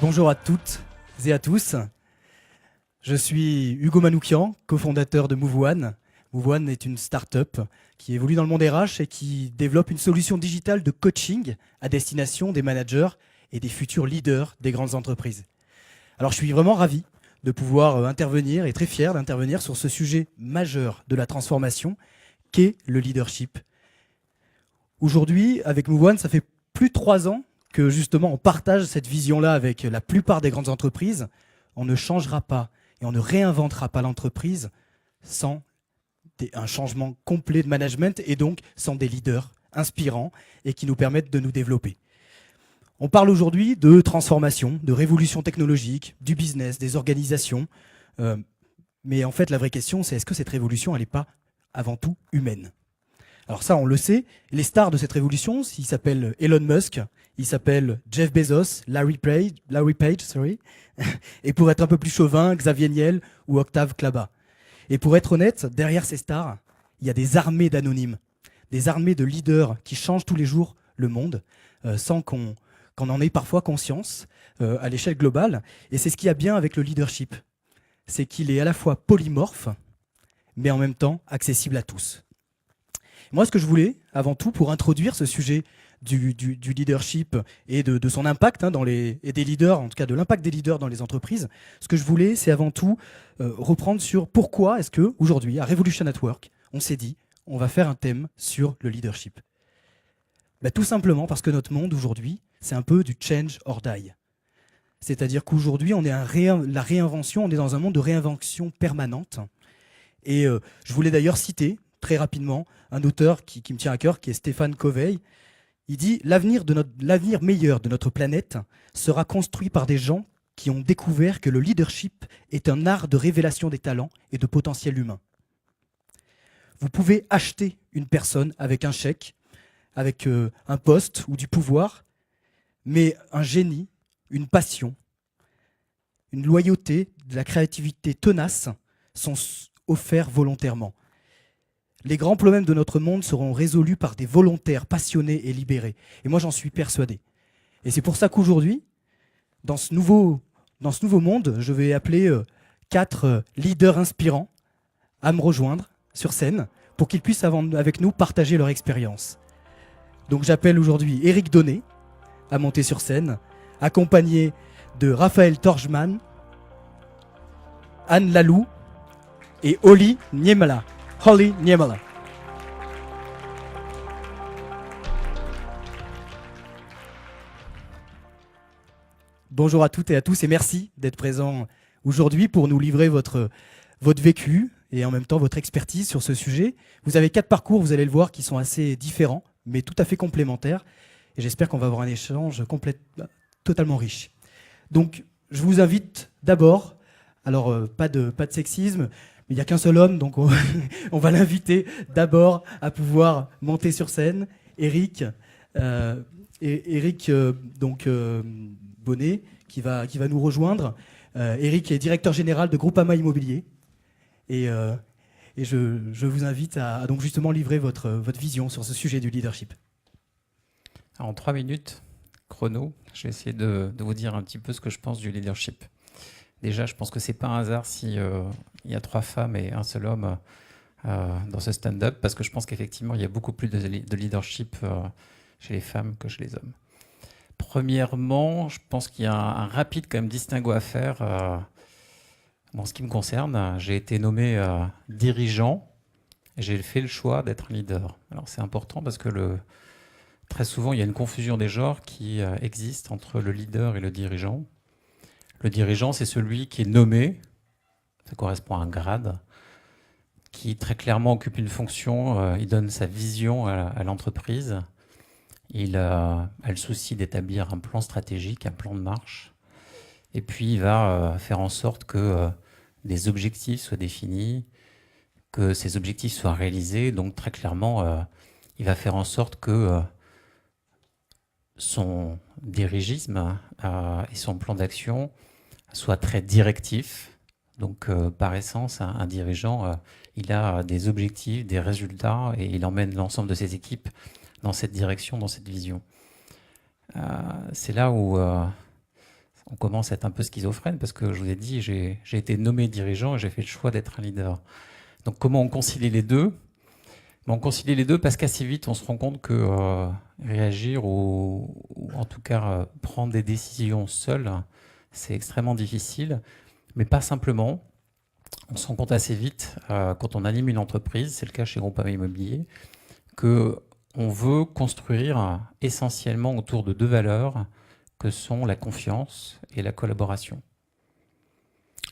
Bonjour à toutes et à tous. Je suis Hugo Manoukian, cofondateur de MoveOne. MoveOne est une start-up qui évolue dans le monde RH et qui développe une solution digitale de coaching à destination des managers et des futurs leaders des grandes entreprises. Alors je suis vraiment ravi de pouvoir intervenir et très fier d'intervenir sur ce sujet majeur de la transformation qu'est le leadership. Aujourd'hui, avec MoveOne, ça fait plus de 3 ans que justement on partage cette vision-là avec la plupart des grandes entreprises. On ne changera pas et on ne réinventera pas l'entreprise sans un changement complet de management et donc sans des leaders inspirants et qui nous permettent de nous développer. On parle aujourd'hui de transformation, de révolution technologique, du business, des organisations. Mais en fait, la vraie question, c'est est-ce que cette révolution, elle n'est pas avant tout humaine ? Alors ça, on le sait. Les stars de cette révolution, ils s'appellent Elon Musk, ils s'appellent Jeff Bezos, Larry Page, et pour être un peu plus chauvin, Xavier Niel ou Octave Klaba. Et pour être honnête, derrière ces stars, il y a des armées d'anonymes, des armées de leaders qui changent tous les jours le monde, sans qu'on en ait parfois conscience à l'échelle globale. Et c'est ce qu'il y a bien avec le leadership, c'est qu'il est à la fois polymorphe, mais en même temps accessible à tous. Moi, ce que je voulais, avant tout, pour introduire ce sujet du leadership et de son impact et des leaders, en tout cas de l'impact des leaders dans les entreprises, ce que je voulais, c'est avant tout reprendre sur pourquoi est-ce qu'aujourd'hui, à Revolution at Work, on s'est dit, on va faire un thème sur le leadership. Tout simplement parce que notre monde, aujourd'hui, c'est un peu du change or die. C'est-à-dire qu'aujourd'hui, on est la réinvention, on est dans un monde de réinvention permanente. Et je voulais d'ailleurs citer, très rapidement, un auteur qui me tient à cœur, qui est Stéphane Covey. Il dit « L'avenir meilleur de notre planète sera construit par des gens qui ont découvert que le leadership est un art de révélation des talents et de potentiel humain. » Vous pouvez acheter une personne avec un chèque, avec un poste ou du pouvoir, mais un génie, une passion, une loyauté, de la créativité tenace sont offerts volontairement. Les grands problèmes de notre monde seront résolus par des volontaires passionnés et libérés. Et moi, j'en suis persuadé. Et c'est pour ça qu'aujourd'hui, dans ce nouveau monde, je vais appeler 4 leaders inspirants à me rejoindre sur scène pour qu'ils puissent avec nous partager leur expérience. Donc j'appelle aujourd'hui Éric Donnet à monter sur scène, accompagné de Raphaël Torjman, Anne Lalou et Holly Niemela. Holly Niemela. Bonjour à toutes et à tous et merci d'être présents aujourd'hui pour nous livrer votre vécu et en même temps votre expertise sur ce sujet. Vous avez 4 parcours, vous allez le voir, qui sont assez différents mais tout à fait complémentaires et j'espère qu'on va avoir un échange totalement riche. Donc je vous invite d'abord, alors pas de sexisme, mais il n'y a qu'un seul homme, donc on va l'inviter d'abord à pouvoir monter sur scène. Éric Bonnet, qui va nous rejoindre. Éric est directeur général de Groupama Immobilier. Et je vous invite à donc justement livrer votre vision sur ce sujet du leadership. Alors, en 3 minutes, chrono, je vais essayer de vous dire un petit peu ce que je pense du leadership. Déjà, je pense que ce n'est pas un hasard si il y a 3 femmes et un seul homme dans ce stand-up, parce que je pense qu'effectivement, il y a beaucoup plus de leadership chez les femmes que chez les hommes. Premièrement, je pense qu'il y a un rapide quand même distinguo à faire. En ce qui me concerne, j'ai été nommé dirigeant et j'ai fait le choix d'être leader. Alors c'est important parce que très souvent, il y a une confusion des genres qui existe entre le leader et le dirigeant. Le dirigeant, c'est celui qui est nommé, ça correspond à un grade, qui très clairement occupe une fonction, il donne sa vision à l'entreprise, il a le souci d'établir un plan stratégique, un plan de marche, et puis il va faire en sorte que des objectifs soient définis, que ces objectifs soient réalisés, donc très clairement, il va faire en sorte que son dirigisme et son plan d'action soit très directif. Donc, par essence, un dirigeant, il a des objectifs, des résultats, et il emmène l'ensemble de ses équipes dans cette direction, dans cette vision. C'est là où on commence à être un peu schizophrène parce que je vous ai dit, j'ai été nommé dirigeant et j'ai fait le choix d'être un leader. Donc comment on concilie les deux? On concilie les deux parce qu'assez vite, on se rend compte que réagir ou en tout cas prendre des décisions seul, c'est extrêmement difficile, mais pas simplement. On se rend compte assez vite, quand on anime une entreprise, c'est le cas chez Groupama Immobilier, qu'on veut construire essentiellement autour de deux valeurs que sont la confiance et la collaboration.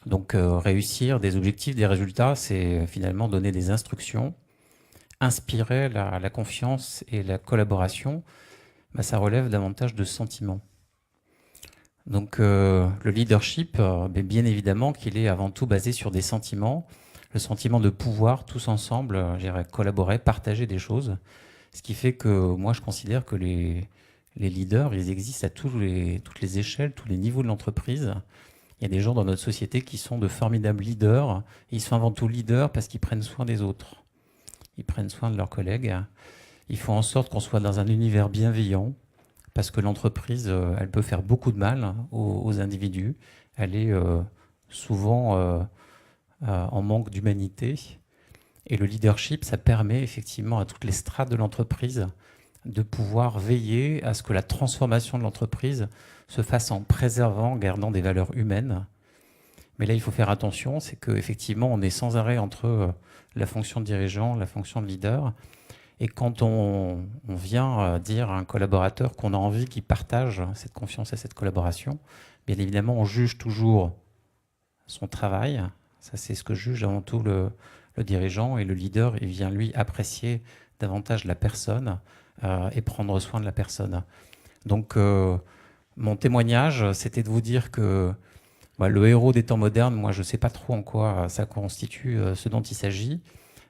Donc réussir des objectifs, des résultats, c'est finalement donner des instructions. Inspirer la confiance et la collaboration, bah, ça relève davantage de sentiments. Donc le leadership, bien évidemment qu'il est avant tout basé sur des sentiments, le sentiment de pouvoir tous ensemble, collaborer, partager des choses. Ce qui fait que moi je considère que les leaders, ils existent à toutes les échelles, tous les niveaux de l'entreprise. Il y a des gens dans notre société qui sont de formidables leaders. Ils sont avant tout leaders parce qu'ils prennent soin des autres. Ils prennent soin de leurs collègues. Ils font en sorte qu'on soit dans un univers bienveillant, parce que l'entreprise, elle peut faire beaucoup de mal aux individus. Elle est souvent en manque d'humanité. Et le leadership, ça permet effectivement à toutes les strates de l'entreprise de pouvoir veiller à ce que la transformation de l'entreprise se fasse en préservant, en gardant des valeurs humaines. Mais là, il faut faire attention, c'est qu'effectivement, on est sans arrêt entre la fonction de dirigeant, la fonction de leader. Et quand on vient dire à un collaborateur qu'on a envie qu'il partage cette confiance et cette collaboration, bien évidemment, on juge toujours son travail. Ça, c'est ce que juge avant tout le dirigeant. Et le leader, il vient, lui, apprécier davantage la personne et prendre soin de la personne. Donc, mon témoignage, c'était de vous dire que le héros des temps modernes, moi, je ne sais pas trop en quoi ça constitue ce dont il s'agit,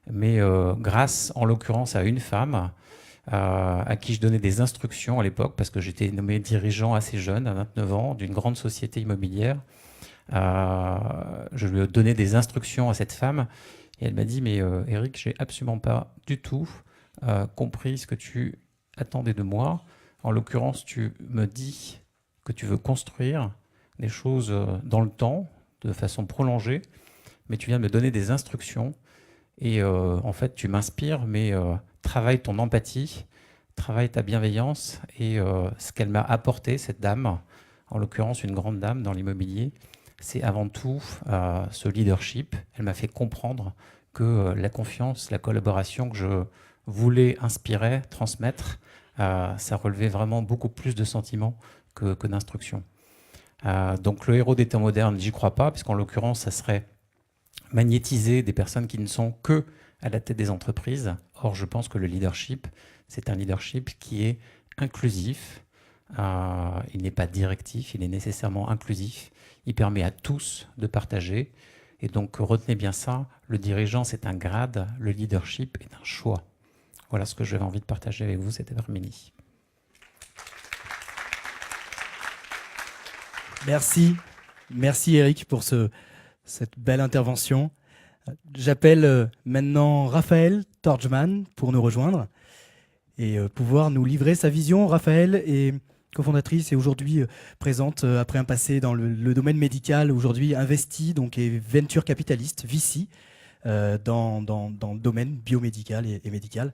mais grâce, en l'occurrence, à une femme à qui je donnais des instructions à l'époque, parce que j'étais nommé dirigeant assez jeune, à 29 ans, d'une grande société immobilière. Je lui ai donné des instructions à cette femme, et elle m'a dit, mais Eric, j'ai absolument pas du tout compris ce que tu attendais de moi. En l'occurrence, tu me dis que tu veux construire des choses dans le temps, de façon prolongée, mais tu viens de me donner des instructions et en fait tu m'inspires, mais travaille ton empathie, travaille ta bienveillance et ce qu'elle m'a apporté, cette dame, en l'occurrence une grande dame dans l'immobilier, c'est avant tout ce leadership. Elle m'a fait comprendre que la confiance, la collaboration que je voulais inspirer, transmettre, ça relevait vraiment beaucoup plus de sentiments que d'instructions. Donc le héros des temps modernes, j'y crois pas, parce qu'en l'occurrence, ça serait magnétiser des personnes qui ne sont que à la tête des entreprises. Or, je pense que le leadership, c'est un leadership qui est inclusif. Il n'est pas directif, il est nécessairement inclusif. Il permet à tous de partager. Et donc, retenez bien ça, le dirigeant, c'est un grade, le leadership est un choix. Voilà ce que j'avais envie de partager avec vous cet après-midi. Merci. Merci Eric pour cette belle intervention. J'appelle maintenant Raphaël Torgman pour nous rejoindre et pouvoir nous livrer sa vision. Raphaël est cofondatrice et aujourd'hui présente, après un passé dans le domaine médical, aujourd'hui investie, donc est venture capitaliste, VC, dans le domaine biomédical et médical.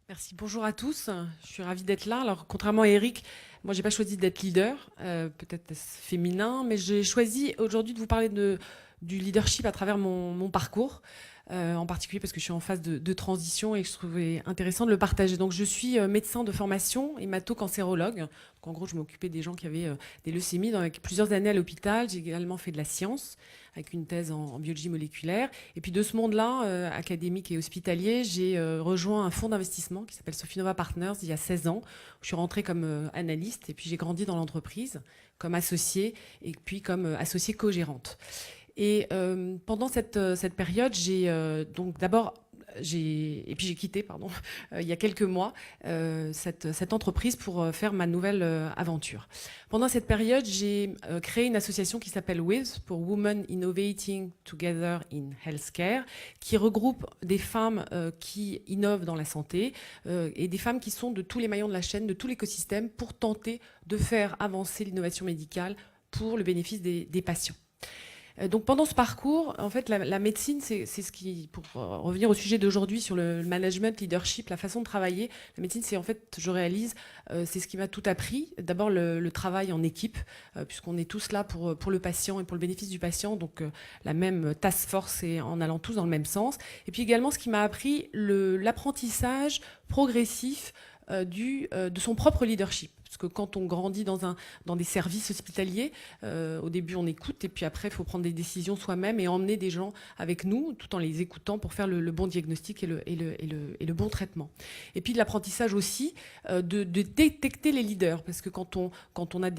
Merci, bonjour à tous, je suis ravie d'être là. Alors contrairement à Eric, moi j'ai pas choisi d'être leader, peut-être féminin, mais j'ai choisi aujourd'hui de vous parler du leadership à travers mon parcours, en particulier parce que je suis en phase de transition et que je trouvais intéressant de le partager. Donc je suis médecin de formation, hémato-cancérologue. Donc en gros je m'occupais des gens qui avaient des leucémies dans plusieurs années à l'hôpital. J'ai également fait de la science avec une thèse en biologie moléculaire. Et puis de ce monde-là, académique et hospitalier, j'ai rejoint un fonds d'investissement qui s'appelle Sofinova Partners il y a 16 ans. Où je suis rentrée comme analyste et puis j'ai grandi dans l'entreprise comme associée et puis comme associée co-gérante. Et pendant cette période, j'ai donc d'abord et puis j'ai quitté, pardon, il y a quelques mois, cette entreprise pour faire ma nouvelle aventure. Pendant cette période, j'ai créé une association qui s'appelle WITH, pour Women Innovating Together in Healthcare, qui regroupe des femmes qui innovent dans la santé et des femmes qui sont de tous les maillons de la chaîne, de tout l'écosystème, pour tenter de faire avancer l'innovation médicale pour le bénéfice des patients. Donc pendant ce parcours, en fait, la médecine, c'est ce qui, pour revenir au sujet d'aujourd'hui sur le management, leadership, la façon de travailler, la médecine, c'est en fait, je réalise, c'est ce qui m'a tout appris. D'abord le travail en équipe, puisqu'on est tous là pour le patient et pour le bénéfice du patient, donc la même task force et en allant tous dans le même sens. Et puis également, ce qui m'a appris, l'apprentissage progressif de son propre leadership. Parce que quand on grandit dans des services hospitaliers, au début on écoute et puis après il faut prendre des décisions soi-même et emmener des gens avec nous tout en les écoutant pour faire le bon diagnostic et le bon traitement. Et puis de l'apprentissage aussi de détecter les leaders, parce que quand on a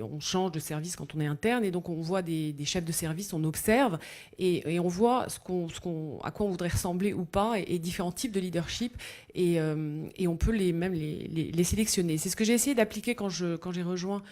on change de service quand on est interne et donc on voit des chefs de service, on observe et on voit à quoi on voudrait ressembler ou pas et différents types de leadership et on peut les sélectionner. C'est ce que j'ai essayé d'appliquer quand j'ai rejoint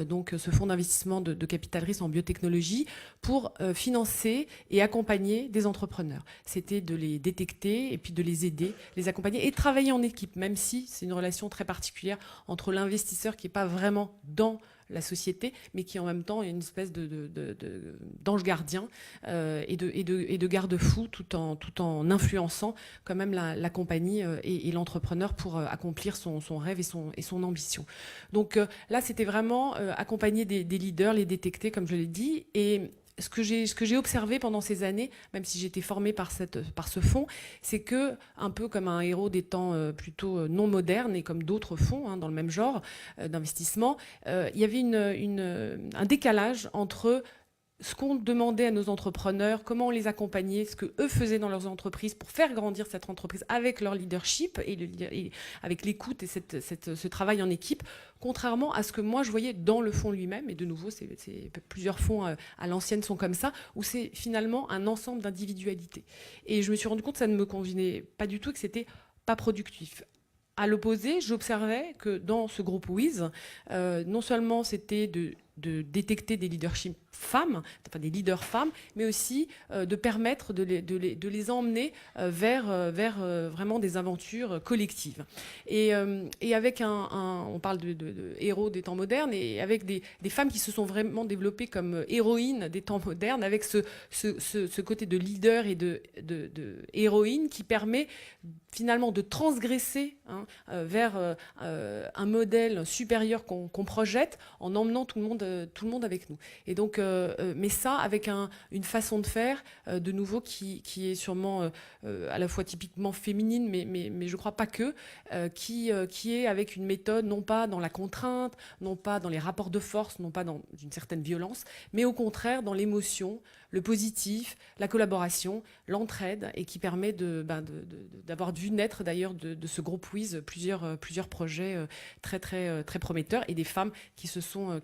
donc ce fonds d'investissement de capital risque en biotechnologie pour financer et accompagner des entrepreneurs. C'était de les détecter et puis de les aider, les accompagner et travailler en équipe, même si c'est une relation très particulière entre l'investisseur qui n'est pas vraiment dans la société, mais qui en même temps est une espèce d'ange gardien et de garde-fou tout en influençant quand même la compagnie et l'entrepreneur pour accomplir son rêve et son ambition. Donc là, c'était vraiment accompagner des leaders, les détecter, comme je l'ai dit, et ce que j'ai observé pendant ces années, même si j'étais formée par ce fonds, c'est que, un peu comme un héros des temps plutôt non modernes et comme d'autres fonds dans le même genre d'investissement, il y avait un décalage entre ce qu'on demandait à nos entrepreneurs, comment on les accompagnait, ce qu'eux faisaient dans leurs entreprises pour faire grandir cette entreprise avec leur leadership et avec l'écoute et ce travail en équipe, contrairement à ce que moi je voyais dans le fonds lui-même. Et de nouveau, plusieurs fonds à l'ancienne sont comme ça, où c'est finalement un ensemble d'individualités. Et je me suis rendu compte que ça ne me convenait pas du tout, que c'était pas productif. À l'opposé, j'observais que dans ce groupe WIZ, non seulement c'était de détecter des leaderships femmes, enfin des leaders femmes, mais aussi de permettre de les emmener vers vraiment des aventures collectives. Et avec on parle de héros des temps modernes, et avec des femmes qui se sont vraiment développées comme héroïnes des temps modernes, avec ce côté de leader et de héroïne qui permet finalement de transgresser vers un modèle supérieur qu'on projette en emmenant tout le monde avec nous. Et donc, mais ça avec une façon de faire de nouveau qui est sûrement à la fois typiquement féminine, mais je crois pas que, qui est avec une méthode non pas dans la contrainte, non pas dans les rapports de force, non pas dans une certaine violence, mais au contraire dans l'émotion, le positif, la collaboration, l'entraide, et qui permet d'avoir vu naître d'ailleurs de ce groupe WIZ plusieurs projets très prometteurs et des femmes qui se sont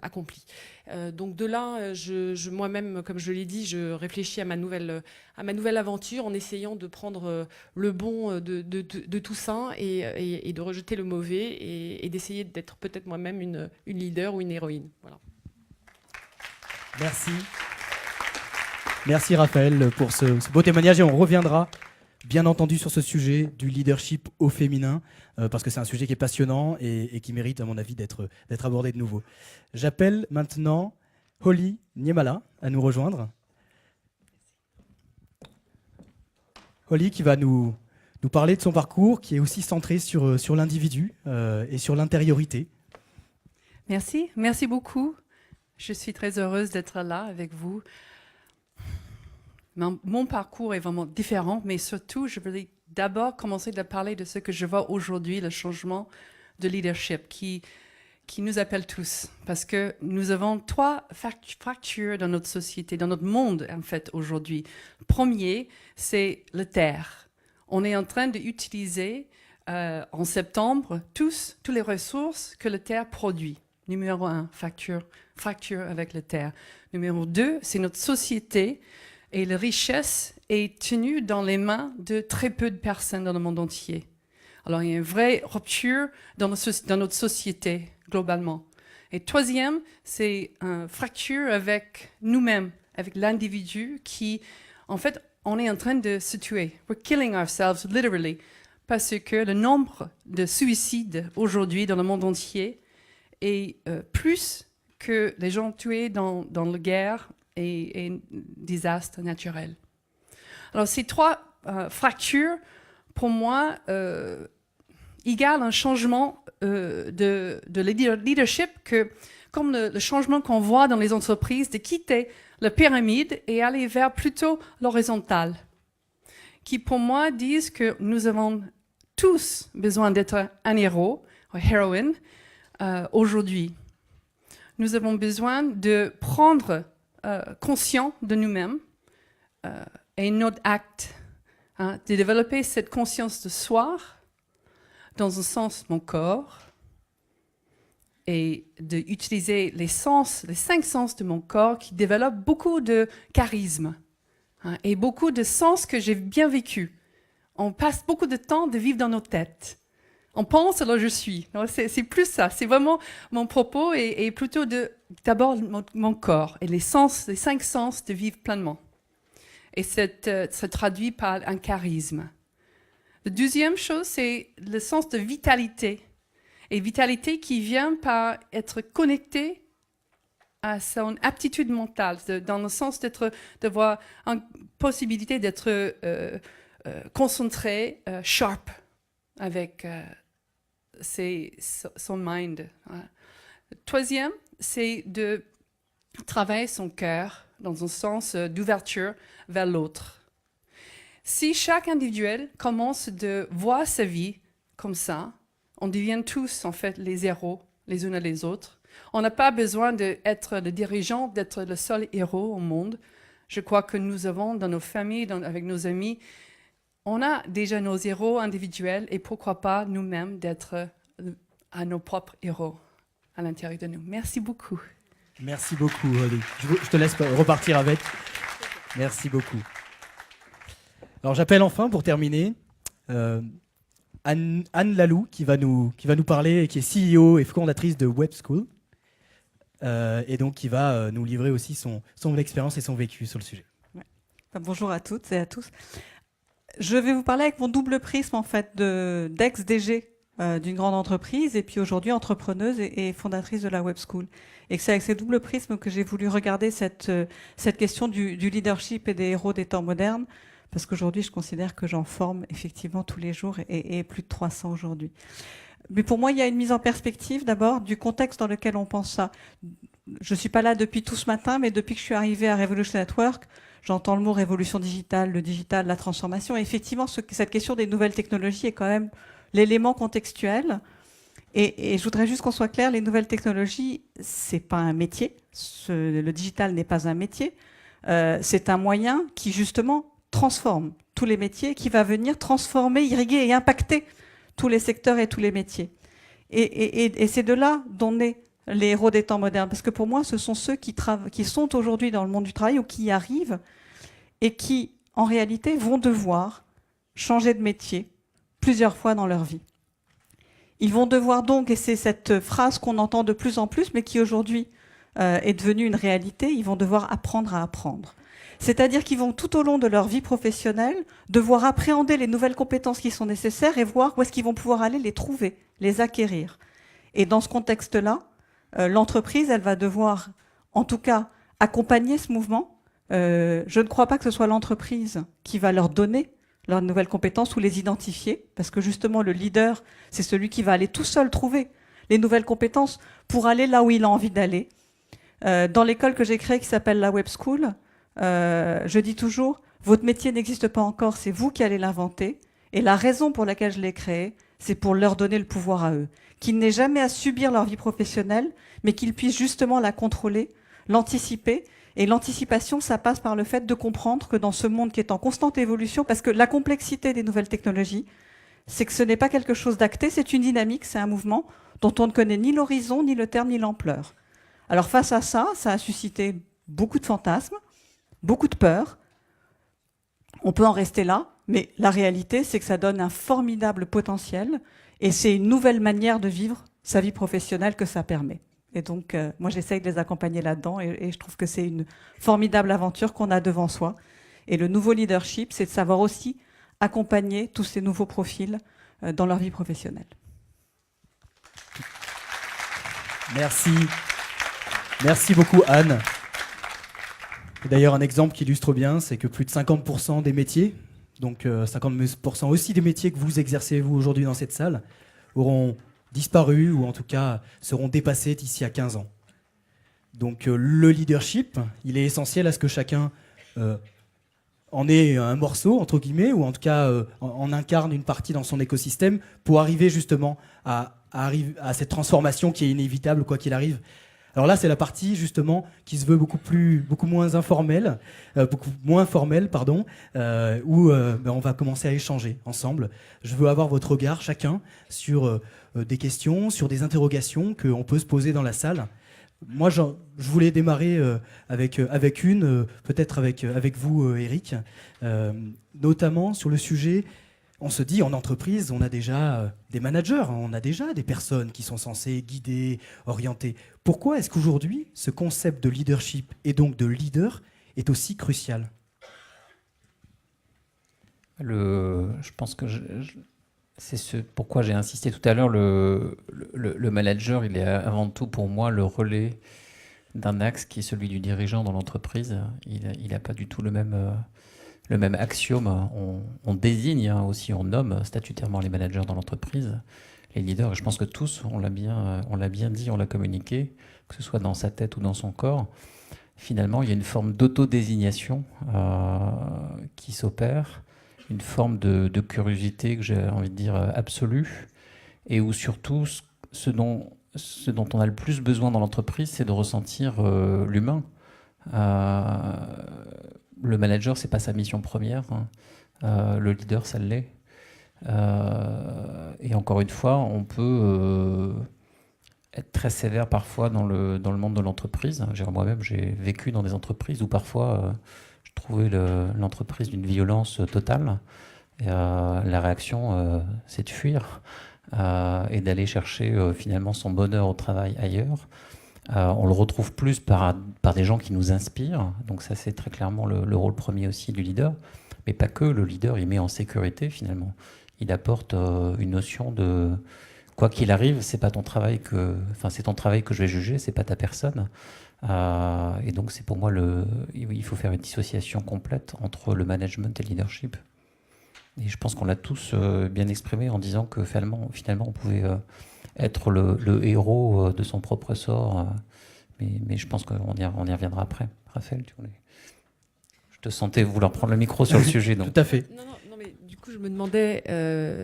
accomplies. Donc de là, moi-même, comme je l'ai dit, je réfléchis à ma nouvelle aventure en essayant de prendre le bon de tout ça et de rejeter le mauvais et d'essayer d'être peut-être moi-même une leader ou une héroïne. Voilà. Merci. Merci Raphaël pour ce beau témoignage, et on reviendra bien entendu sur ce sujet du leadership au féminin parce que c'est un sujet qui est passionnant et qui mérite à mon avis d'être abordé de nouveau. J'appelle maintenant Holly Niemala à nous rejoindre. Holly qui va nous parler de son parcours qui est aussi centré sur l'individu et sur l'intériorité. Merci beaucoup. Je suis très heureuse d'être là avec vous. Mon parcours est vraiment différent, mais surtout, je voulais d'abord commencer à parler de ce que je vois aujourd'hui, le changement de leadership qui nous appelle tous. Parce que nous avons 3 fractures dans notre société, dans notre monde, en fait, aujourd'hui. Le premier, c'est la terre. On est en train d'utiliser, en septembre, toutes les ressources que la terre produit. Numéro 1, fracture avec la terre. Numéro 2, c'est notre société et la richesse est tenu dans les mains de très peu de personnes dans le monde entier. Alors, il y a une vraie rupture dans notre société, globalement. Et troisième, c'est une fracture avec nous-mêmes, avec l'individu qui, en fait, on est en train de se tuer. We're killing ourselves, literally, parce que le nombre de suicides aujourd'hui dans le monde entier est plus que les gens tués dans la guerre et désastres naturels. Alors, ces trois fractures, pour moi, égale un changement de leadership que, comme le changement qu'on voit dans les entreprises, de quitter la pyramide et aller vers plutôt l'horizontale, qui pour moi disent que nous avons tous besoin d'être un héros, ou héroïne, aujourd'hui. Nous avons besoin de prendre conscience de nous-mêmes et notre acte, de développer cette conscience de soi, dans un sens mon corps, et d'utiliser les 5 sens de mon corps qui développent beaucoup de charisme et beaucoup de sens que j'ai bien vécu. On passe beaucoup de temps de vivre dans nos têtes. On pense, alors je suis. C'est plus ça. C'est vraiment mon propos et plutôt d'abord mon corps et les 5 sens de vivre pleinement. Et se traduit par un charisme. La deuxième chose, c'est le sens de vitalité. Et vitalité qui vient par être connecté à son aptitude mentale, dans le sens d'avoir une possibilité d'être concentré, sharp, avec son mind. Le troisième, c'est de travailler son cœur dans un sens d'ouverture vers l'autre. Si chaque individuel commence de voir sa vie comme ça, on devient tous, en fait, les héros, les uns et les autres. On n'a pas besoin d'être le dirigeant, d'être le seul héros au monde. Je crois que nous avons, dans nos familles, avec nos amis, on a déjà nos héros individuels et pourquoi pas nous-mêmes d'être à nos propres héros à l'intérieur de nous. Merci beaucoup. Merci beaucoup, Aurélie. Je te laisse repartir avec. Merci beaucoup. Alors j'appelle enfin, pour terminer, Anne Lalou, qui va nous parler, et qui est CEO et fondatrice de Web School, et donc qui va nous livrer aussi son expérience et son vécu sur le sujet. Ouais. Bonjour à toutes et à tous. Je vais vous parler avec mon double prisme, en fait, d'ex-DG d'une grande entreprise, et puis aujourd'hui entrepreneuse et fondatrice de la Web School. Et c'est avec ces doubles prismes que j'ai voulu regarder cette question du leadership et des héros des temps modernes, parce qu'aujourd'hui, je considère que j'en forme effectivement tous les jours et plus de 300 aujourd'hui. Mais pour moi, il y a une mise en perspective d'abord du contexte dans lequel on pense ça. Je ne suis pas là depuis tout ce matin, mais depuis que je suis arrivée à Revolution Network, j'entends le mot révolution digitale, le digital, la transformation. Et effectivement, cette question des nouvelles technologies est quand même l'élément contextuel. Et je voudrais juste qu'on soit clair, les nouvelles technologies, c'est pas un métier. Le digital n'est pas un métier. C'est un moyen qui, justement, transforme tous les métiers, qui va venir transformer, irriguer et impacter tous les secteurs et tous les métiers. Et c'est de là dont naissent les héros des temps modernes. Parce que pour moi, ce sont ceux qui sont aujourd'hui dans le monde du travail ou qui y arrivent et qui, en réalité, vont devoir changer de métier plusieurs fois dans leur vie. Ils vont devoir donc, et c'est cette phrase qu'on entend de plus en plus, mais qui aujourd'hui est devenue une réalité, ils vont devoir apprendre à apprendre. C'est-à-dire qu'ils vont tout au long de leur vie professionnelle devoir appréhender les nouvelles compétences qui sont nécessaires et voir où est-ce qu'ils vont pouvoir aller les trouver, les acquérir. Et dans ce contexte-là, l'entreprise, elle va devoir, en tout cas, accompagner ce mouvement. Je ne crois pas que ce soit l'entreprise qui va leur donner leurs nouvelles compétences ou les identifier, parce que justement, le leader, c'est celui qui va aller tout seul trouver les nouvelles compétences pour aller là où il a envie d'aller. Dans l'école que j'ai créée qui s'appelle la Web School, je dis toujours, votre métier n'existe pas encore, c'est vous qui allez l'inventer. Et la raison pour laquelle je l'ai créé, c'est pour leur donner le pouvoir à eux. Qu'ils n'aient jamais à subir leur vie professionnelle, mais qu'ils puissent justement la contrôler, l'anticiper. Et l'anticipation, ça passe par le fait de comprendre que dans ce monde qui est en constante évolution, parce que la complexité des nouvelles technologies, c'est que ce n'est pas quelque chose d'acté, c'est une dynamique, c'est un mouvement dont on ne connaît ni l'horizon, ni le terme, ni l'ampleur. Alors face à ça, ça a suscité beaucoup de fantasmes, beaucoup de peur, On peut en rester là, mais la réalité, c'est que ça donne un formidable potentiel et c'est une nouvelle manière de vivre sa vie professionnelle que ça permet. Et donc, moi, j'essaye de les accompagner là-dedans et je trouve que c'est une formidable aventure qu'on a devant soi. Et le nouveau leadership, c'est de savoir aussi accompagner tous ces nouveaux profils dans leur vie professionnelle. Merci. Merci beaucoup, Anne. Et d'ailleurs, un exemple qui illustre bien, c'est que plus de 50% des métiers, donc 50% aussi des métiers que vous exercez, vous, aujourd'hui dans cette salle, auront disparu ou en tout cas seront dépassés d'ici à 15 ans. Donc le leadership, il est essentiel à ce que chacun en ait un morceau, entre guillemets, ou en tout cas en incarne une partie dans son écosystème pour arriver justement à cette transformation qui est inévitable quoi qu'il arrive. Alors là, c'est la partie justement qui se veut beaucoup moins informelle, où on va commencer à échanger ensemble. Je veux avoir votre regard chacun sur des questions, sur des interrogations qu'on peut se poser dans la salle. Moi, je voulais démarrer avec une, peut-être avec vous, Eric, notamment sur le sujet. On se dit, en entreprise, on a déjà des managers, on a déjà des personnes qui sont censées guider, orienter. Pourquoi est-ce qu'aujourd'hui, ce concept de leadership et donc de leader est aussi crucial ? Je pense que c'est pourquoi j'ai insisté tout à l'heure. Le manager, il est avant tout pour moi le relais d'un axe qui est celui du dirigeant dans l'entreprise. Il n'a pas du tout le même axiome. On désigne aussi, on nomme statutairement les managers dans l'entreprise, les leaders. Et je pense que tous, on l'a bien dit, on l'a communiqué, que ce soit dans sa tête ou dans son corps. Finalement, il y a une forme d'autodésignation qui s'opère, une forme de curiosité que j'ai envie de dire absolue, et où surtout ce dont on a le plus besoin dans l'entreprise, c'est de ressentir l'humain. Le manager, c'est pas sa mission première. Le leader, ça l'est. Et encore une fois, on peut être très sévère parfois dans le monde de l'entreprise. Moi-même, j'ai vécu dans des entreprises où parfois je trouvais l'entreprise d'une violence totale. Et, la réaction, c'est de fuir et d'aller chercher finalement son bonheur au travail ailleurs. On le retrouve plus par des gens qui nous inspirent. Donc ça, c'est très clairement le rôle premier aussi du leader. Mais pas que. Le leader, il met en sécurité finalement. Il apporte une notion de quoi qu'il arrive, c'est ton travail que je vais juger, c'est pas ta personne. Et donc c'est pour moi il faut faire une dissociation complète entre le management et le leadership. Et je pense qu'on l'a tous bien exprimé en disant que finalement on pouvait être le héros de son propre sort. Mais je pense qu'on y reviendra après. Raphaël, je te sentais vouloir prendre le micro sur le sujet. Donc. Tout à fait. Non, mais du coup, je me demandais,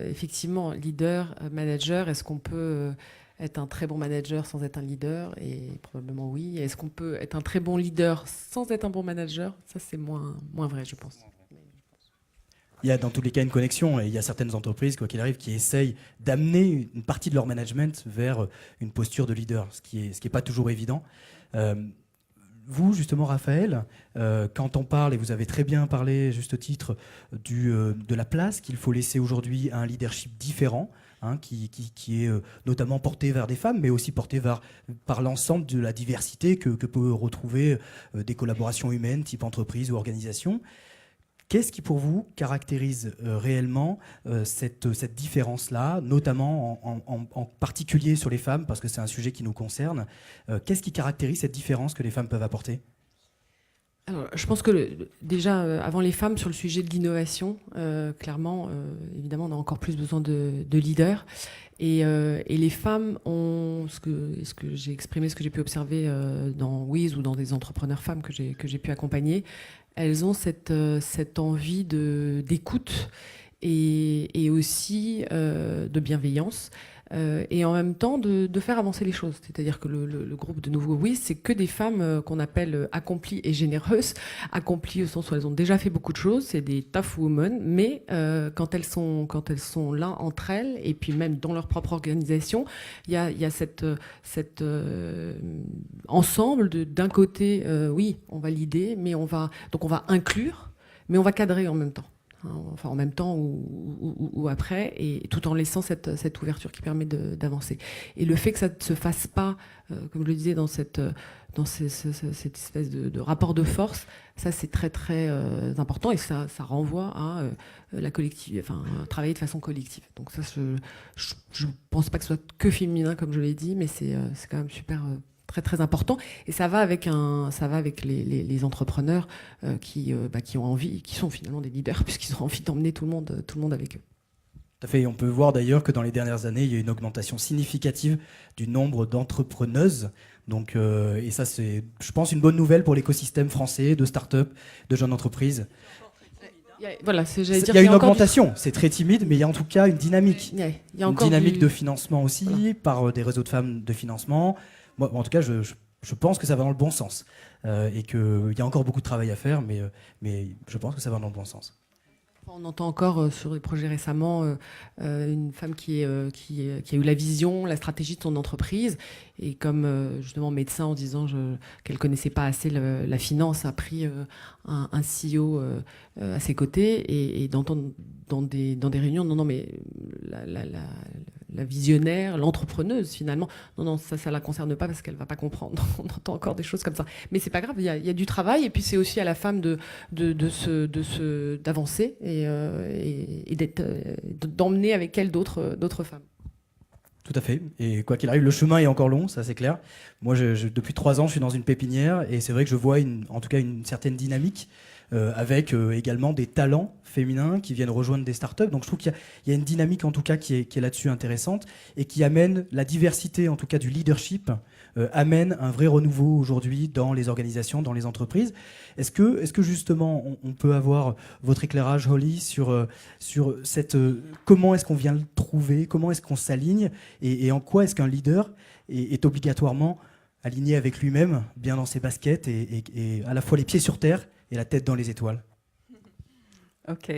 effectivement, leader, manager, est-ce qu'on peut être un très bon manager sans être un leader ? Et probablement oui. Est-ce qu'on peut être un très bon leader sans être un bon manager ? Ça, c'est moins vrai, je pense. Il y a dans tous les cas une connexion et il y a certaines entreprises, quoi qu'il arrive, qui essayent d'amener une partie de leur management vers une posture de leader, ce qui est pas toujours évident. Vous, justement, Raphaël, quand on parle, et vous avez très bien parlé, juste titre, de la place qu'il faut laisser aujourd'hui à un leadership différent, qui est notamment porté vers des femmes, mais aussi porté par l'ensemble de la diversité que peut retrouver des collaborations humaines, type entreprise ou organisation. Qu'est-ce qui, pour vous, caractérise réellement cette différence-là, notamment en particulier sur les femmes, parce que c'est un sujet qui nous concerne. Qu'est-ce qui caractérise cette différence que les femmes peuvent apporter ? Alors, je pense que déjà, avant les femmes, sur le sujet de l'innovation, clairement, évidemment, on a encore plus besoin de leaders. Et les femmes ont, ce que j'ai exprimé, ce que j'ai pu observer dans Wiz ou dans des entrepreneurs femmes que j'ai pu accompagner, elles ont cette envie d'écoute et aussi de bienveillance. Et en même temps de faire avancer les choses. C'est-à-dire que le groupe de nouveau Wiz, c'est que des femmes qu'on appelle accomplies et généreuses. Accomplies au sens où elles ont déjà fait beaucoup de choses, c'est des tough women, mais quand elles sont là entre elles, et puis même dans leur propre organisation, il y a cet ensemble d'un côté, oui, on va l'idée, mais on va inclure, mais on va cadrer en même temps. Enfin, en même temps ou après, et tout en laissant cette ouverture qui permet d'avancer. Et le fait que ça ne se fasse pas, comme je le disais, dans cette espèce de rapport de force, ça c'est très très important, et ça renvoie à la collective, enfin travailler de façon collective. Donc ça, je pense pas que ce soit que féminin comme je l'ai dit, mais c'est quand même super très très important, et ça va avec les entrepreneurs qui ont envie, qui sont finalement des leaders puisqu'ils ont envie d'emmener tout le monde avec eux. Tout à fait. On peut voir d'ailleurs que dans les dernières années, il y a une augmentation significative du nombre d'entrepreneuses. Donc, et ça, c'est, je pense, une bonne nouvelle pour l'écosystème français de start-up, de jeunes entreprises. Voilà, j'allais dire Il y a une encore augmentation, c'est très timide, mais il y a en tout cas une dynamique. il y a Une encore dynamique de financement aussi, par des réseaux de femmes de financement. Moi, en tout cas, je pense que ça va dans le bon sens. Et qu'il y a encore beaucoup de travail à faire, mais je pense que ça va dans le bon sens. On entend encore sur les projets récemment une femme qui a eu la vision, la stratégie de son entreprise, et comme justement médecin, en disant qu'elle connaissait pas assez la finance, a pris un CEO à ses côtés, et d'entendre dans des réunions, non mais la visionnaire, l'entrepreneuse finalement, non ça la concerne pas parce qu'elle va pas comprendre. On entend encore des choses comme ça, mais c'est pas grave, il y a du travail, et puis c'est aussi à la femme d'avancer et d'emmener avec elle d'autres femmes. Tout à fait. Et quoi qu'il arrive, le chemin est encore long, ça c'est clair. Moi, depuis 3 ans, je suis dans une pépinière, et c'est vrai que je vois en tout cas une certaine dynamique avec également des talents féminins qui viennent rejoindre des startups. Donc je trouve qu'il y a une dynamique en tout cas qui est là-dessus intéressante, et qui amène la diversité en tout cas du leadership, amène un vrai renouveau aujourd'hui dans les organisations, dans les entreprises. Est-ce que justement on peut avoir votre éclairage, Holly, sur cette comment est-ce qu'on vient le trouver, comment est-ce qu'on s'aligne, et en quoi est-ce qu'un leader est obligatoirement aligné avec lui-même, bien dans ses baskets, et à la fois les pieds sur terre et la tête dans les étoiles? Ok,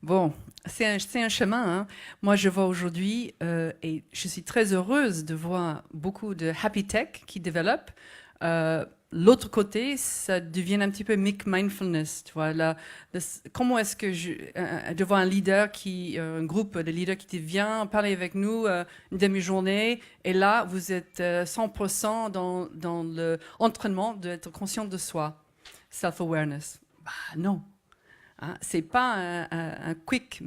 bon, c'est un chemin. Hein. Moi, je vois aujourd'hui, et je suis très heureuse de voir beaucoup de happy tech qui développent. L'autre côté, ça devient un petit peu mindfulness. Tu vois, comment est-ce que de voir un leader un groupe de leaders qui dit viens parler avec nous une demi-journée, et là vous êtes 100% dans l'entraînement d'être conscient de soi, self-awareness. Bah non. Hein, c'est pas un quick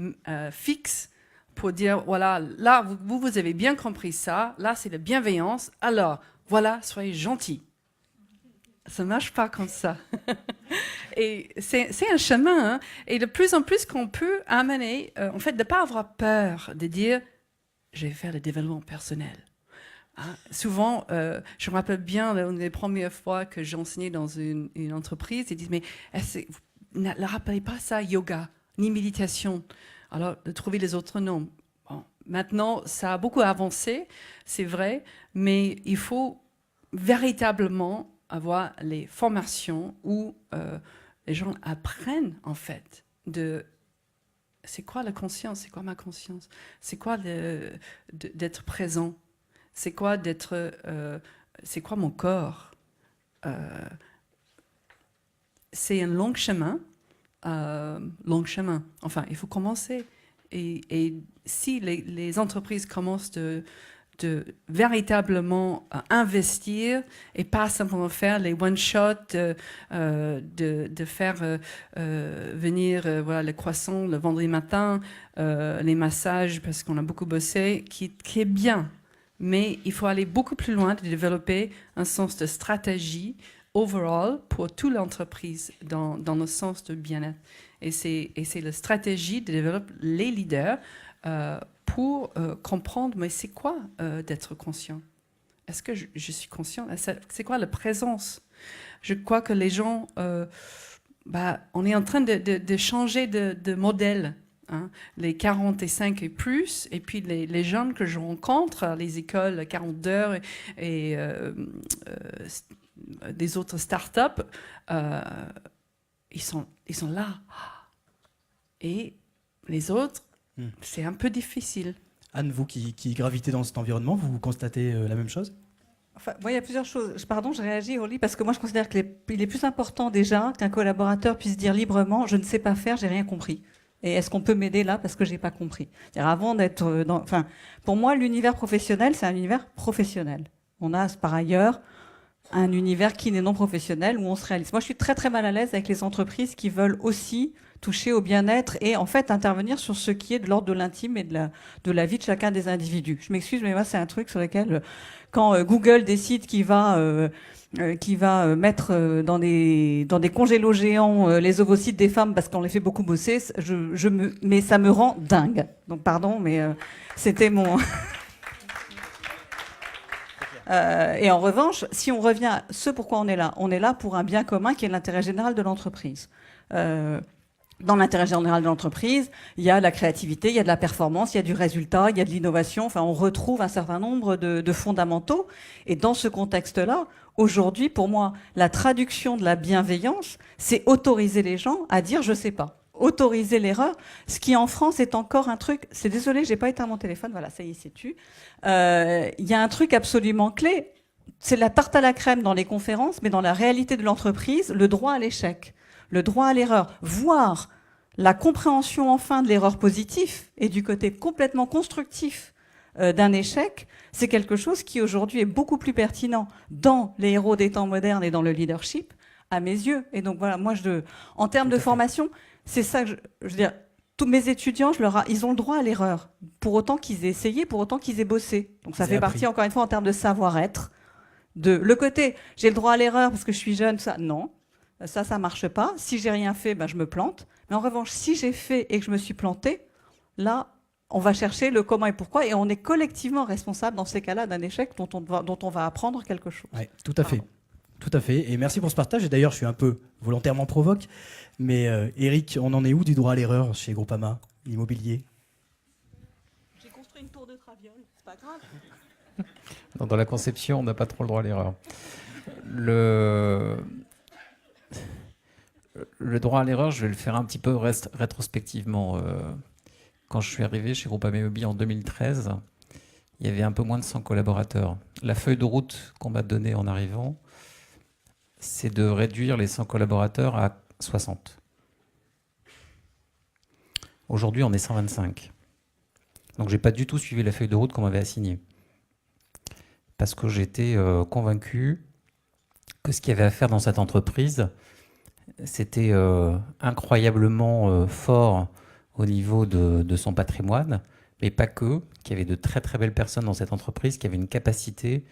fix pour dire voilà, là vous avez bien compris ça, là c'est la bienveillance, alors voilà, soyez gentils. Ça marche pas comme ça. Et c'est un chemin, hein, et de plus en plus qu'on peut amener, en fait, de ne pas avoir peur de dire je vais faire le développement personnel. Hein, souvent, je me rappelle bien une des premières fois que j'ai enseigné dans une entreprise, ils disent mais ne rappelez pas ça yoga, ni méditation. Alors, de trouver les autres noms. Bon, maintenant, ça a beaucoup avancé, c'est vrai, mais il faut véritablement avoir les formations où les gens apprennent, en fait, c'est quoi la conscience, c'est quoi ma conscience, c'est quoi d'être présent, c'est quoi c'est quoi mon corps. C'est un long chemin. Enfin, il faut commencer. Et si les entreprises commencent de véritablement investir et pas simplement faire les one-shots, de faire venir voilà, le croissant le vendredi matin, les massages parce qu'on a beaucoup bossé, qui est bien. Mais il faut aller beaucoup plus loin, de développer un sens de stratégie overall pour toute l'entreprise dans le sens de bien-être. Et c'est la stratégie de développer les leaders pour comprendre, mais c'est quoi d'être conscient? Est-ce que je suis conscient? C'est quoi la présence? Je crois que les gens, on est en train de changer de modèle. Hein, les 45 et plus, et puis les jeunes que je rencontre, les écoles 42 heures et des autres startups, ils sont là. Et les autres, c'est un peu difficile. Anne, vous qui gravitez dans cet environnement, vous constatez la même chose? Enfin, moi, il y a plusieurs choses. Pardon, je réagis, Orly, parce que moi, je considère qu'il est plus important déjà qu'un collaborateur puisse dire librement « je ne sais pas faire, j'ai rien compris ». Et est-ce qu'on peut m'aider là parce que j'ai pas compris? C'est-à-dire avant d'être enfin, pour moi, l'univers professionnel, c'est un univers professionnel. On a par ailleurs un univers qui n'est non professionnel où on se réalise. Moi, je suis très très mal à l'aise avec les entreprises qui veulent aussi toucher au bien-être et en fait intervenir sur ce qui est de l'ordre de l'intime et de la vie de chacun des individus. Je m'excuse, mais moi, c'est un truc sur lequel, quand Google décide qu'il va mettre dans des congélos géants les ovocytes des femmes parce qu'on les fait beaucoup bosser, mais ça me rend dingue. Donc pardon, mais c'était mon... et en revanche, si on revient à ce pourquoi on est là pour un bien commun qui est l'intérêt général de l'entreprise. Dans l'intérêt général de l'entreprise, il y a la créativité, il y a de la performance, il y a du résultat, il y a de l'innovation. Enfin, on retrouve un certain nombre de fondamentaux. Et dans ce contexte-là, aujourd'hui, pour moi, la traduction de la bienveillance, c'est autoriser les gens à dire « je sais pas ». Autoriser l'erreur, ce qui en France est encore un truc... C'est désolé, j'ai pas éteint mon téléphone, voilà, ça y est, c'est tu. Il y a un truc absolument clé, c'est la tarte à la crème dans les conférences, mais dans la réalité de l'entreprise, le droit à l'échec, le droit à l'erreur, voire la compréhension enfin de l'erreur positive et du côté complètement constructif d'un échec, c'est quelque chose qui aujourd'hui est beaucoup plus pertinent dans les héros des temps modernes et dans le leadership, à mes yeux. Et donc voilà, moi, en termes de formation, c'est ça que je veux dire. Tous mes étudiants, ils ont le droit à l'erreur, pour autant qu'ils aient essayé, pour autant qu'ils aient bossé. Donc ça fait partie, encore une fois, en termes de savoir-être, de le côté, j'ai le droit à l'erreur parce que je suis jeune, ça, non. Ça marche pas. Si j'ai rien fait, ben, je me plante. Mais en revanche, si j'ai fait et que je me suis plantée, là, on va chercher le comment et pourquoi, et on est collectivement responsable dans ces cas-là d'un échec dont on va apprendre quelque chose. Oui, tout à fait. Tout à fait. Et merci pour ce partage. Et d'ailleurs, je suis un peu volontairement provoque. Mais Eric, on en est où du droit à l'erreur chez Groupama Immobilier? J'ai construit une tour de Traviole, c'est pas grave. Non, dans la conception, on n'a pas trop le droit à l'erreur. Le droit à l'erreur, je vais le faire un petit peu rétrospectivement. Quand je suis arrivé chez Groupama Immobilier en 2013, il y avait un peu moins de 100 collaborateurs. La feuille de route qu'on m'a donnée en arrivant, c'est de réduire les 100 collaborateurs à 60. Aujourd'hui, on est 125. Donc, j'ai pas du tout suivi la feuille de route qu'on m'avait assignée. Parce que j'étais convaincu que ce qu'il y avait à faire dans cette entreprise, c'était incroyablement fort au niveau de son patrimoine, mais pas que, qu'il y avait de très très belles personnes dans cette entreprise qui avaient une capacité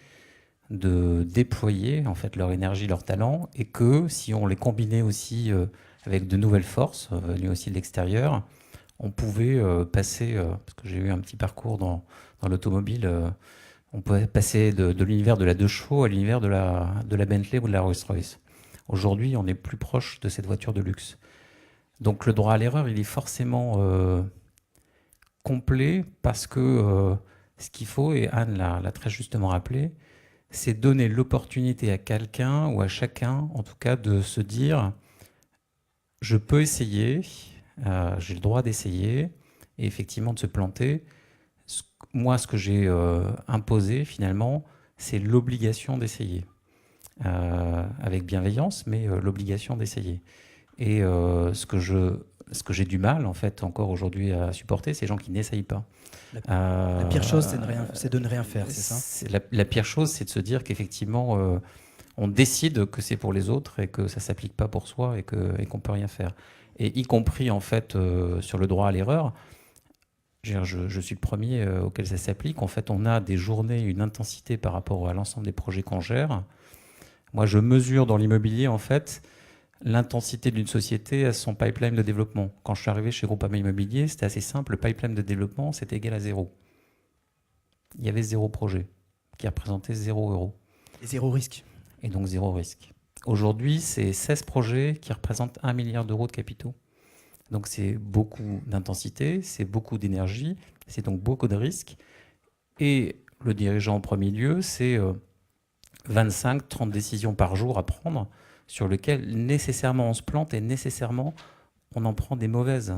de déployer en fait leur énergie, leur talent, et que si on les combinait aussi avec de nouvelles forces venues aussi de l'extérieur, on pouvait passer, parce que j'ai eu un petit parcours dans l'automobile, on pouvait passer de l'univers de la 2 chevaux à l'univers de la Bentley ou de la Rolls-Royce. Aujourd'hui, on est plus proche de cette voiture de luxe. Donc le droit à l'erreur, il est forcément complet parce que ce qu'il faut, et Anne l'a très justement rappelé, c'est donner l'opportunité à quelqu'un ou à chacun, en tout cas, de se dire « je peux essayer, j'ai le droit d'essayer » et effectivement de se planter. Moi, ce que j'ai imposé, finalement, c'est l'obligation d'essayer. Avec bienveillance, mais l'obligation d'essayer. Et ce que j'ai du mal, en fait, encore aujourd'hui à supporter, c'est les gens qui n'essayent pas. La pire chose, c'est de ne rien faire, c'est ça? La pire chose, c'est de se dire qu'effectivement, on décide que c'est pour les autres et que ça ne s'applique pas pour soi et qu'on ne peut rien faire. Et y compris, en fait, sur le droit à l'erreur, je suis le premier auquel ça s'applique. En fait, on a des journées, une intensité par rapport à l'ensemble des projets qu'on gère. Moi, je mesure dans l'immobilier, en fait, l'intensité d'une société à son pipeline de développement. Quand je suis arrivé chez Groupama Immobilier, c'était assez simple. Le pipeline de développement, c'était égal à 0. Il y avait 0 projet qui représentait 0 euros. Et 0 risque. Et donc 0 risque. Aujourd'hui, c'est 16 projets qui représentent 1 milliard d'euros de capitaux. Donc c'est beaucoup d'intensité, c'est beaucoup d'énergie, c'est donc beaucoup de risques. Et le dirigeant en premier lieu, c'est 25-30 décisions par jour à prendre sur lesquelles nécessairement on se plante et nécessairement on en prend des mauvaises.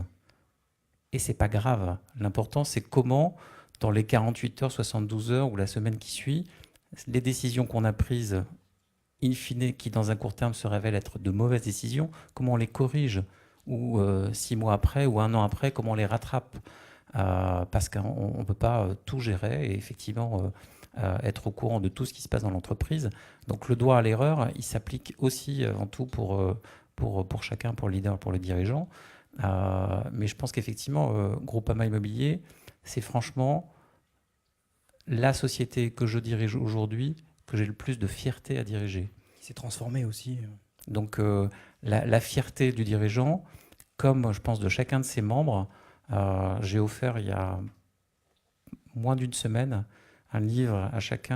Et c'est pas grave. L'important, c'est comment, dans les 48 heures, 72 heures ou la semaine qui suit, les décisions qu'on a prises, in fine, qui dans un court terme se révèlent être de mauvaises décisions, comment on les corrige, ou 6 mois après, ou 1 an après, comment on les rattrape, parce qu'on ne peut pas tout gérer et effectivement être au courant de tout ce qui se passe dans l'entreprise. Donc le droit à l'erreur, il s'applique aussi en tout pour chacun, pour le leader, pour le dirigeant. Mais je pense qu'effectivement, Groupama Immobilier, c'est franchement la société que je dirige aujourd'hui, que j'ai le plus de fierté à diriger. Qui s'est transformé aussi. Donc la fierté du dirigeant, comme je pense de chacun de ses membres, j'ai offert il y a moins d'une semaine un livre à chaque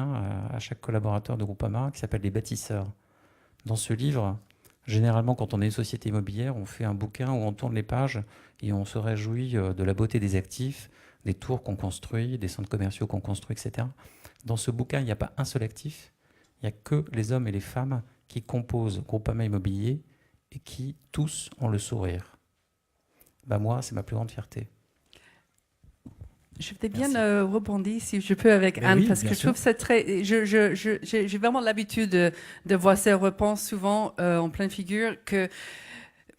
collaborateur de Groupama qui s'appelle Les Bâtisseurs. Dans ce livre, généralement quand on est une société immobilière, on fait un bouquin où on tourne les pages et on se réjouit de la beauté des actifs, des tours qu'on construit, des centres commerciaux qu'on construit, etc. Dans ce bouquin, il n'y a pas un seul actif, il n'y a que les hommes et les femmes qui composent Groupama Immobilier et qui tous ont le sourire. Ben moi, c'est ma plus grande fierté. Je vais bien rebondir, si je peux, avec Anne, oui, parce que je trouve ça très... J'ai vraiment l'habitude de voir ces réponses souvent en pleine figure, que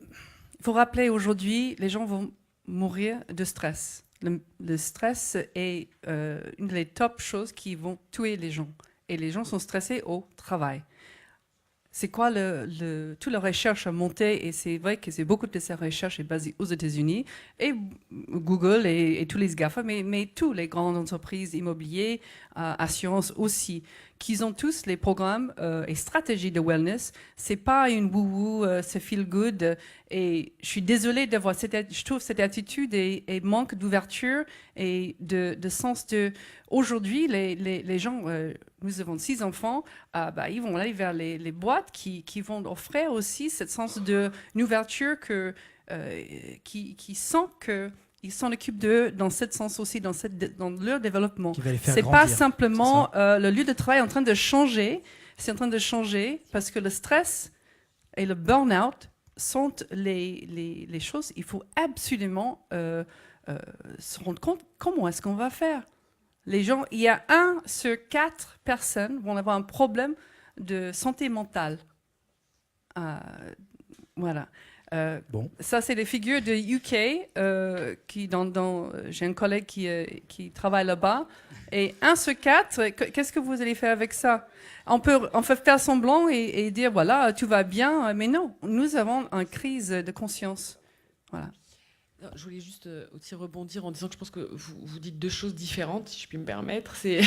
il faut rappeler aujourd'hui, les gens vont mourir de stress. Le stress est une des top choses qui vont tuer les gens. Et les gens sont stressés au travail. C'est quoi toute la recherche a monté, et c'est vrai que beaucoup de ces recherches est basée aux États-Unis, et Google et tous les GAFA, mais tous les grandes entreprises immobilières, assurances aussi, qu'ils ont tous les programmes et stratégies de wellness. C'est pas une woo-woo, c'est feel good. Et je suis désolée de voir je trouve cette attitude et manque d'ouverture et de sens de... Aujourd'hui, les gens, nous avons 6 enfants, ils vont aller vers les boîtes qui vont offrir aussi ce sens d'ouverture qui sent que ils s'en occupent d'eux dans ce sens aussi, dans leur développement. C'est pas simplement le lieu de travail est en train de changer. C'est en train de changer parce que le stress et le burn-out sont les choses. Il faut absolument se rendre compte comment est-ce qu'on va faire. Les gens, il y a 1 sur 4 personnes vont avoir un problème de santé mentale. Voilà. Bon. Ça, c'est les figures de UK. J'ai un collègue qui travaille là-bas. Et 1 sur 4, qu'est-ce que vous allez faire avec ça? On peut faire semblant et dire, voilà, tout va bien. Mais non, nous avons une crise de conscience. Voilà. Non, je voulais juste aussi rebondir en disant que je pense que vous dites 2 choses différentes, si je puis me permettre. C'est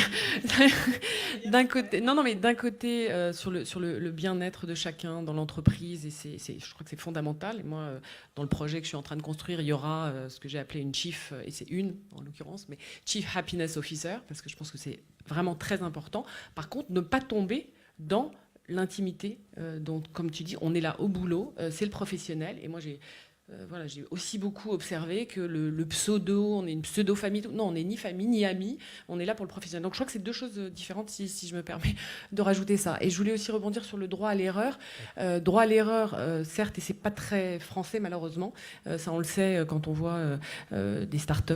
d'un côté, d'un côté sur le bien-être de chacun dans l'entreprise, et je crois que c'est fondamental. Et moi, dans le projet que je suis en train de construire, il y aura ce que j'ai appelé une chief, et c'est une en l'occurrence, mais chief happiness officer, parce que je pense que c'est vraiment très important. Par contre, ne pas tomber dans l'intimité, dont, comme tu dis, on est là au boulot, c'est le professionnel, et moi j'ai aussi beaucoup observé que le pseudo, on est une pseudo-famille. Non, on n'est ni famille ni amis. On est là pour le professionnel. Donc je crois que c'est 2 choses différentes, si je me permets de rajouter ça. Et je voulais aussi rebondir sur le droit à l'erreur. Droit à l'erreur, certes, et c'est pas très français malheureusement. Ça, on le sait quand on voit des startups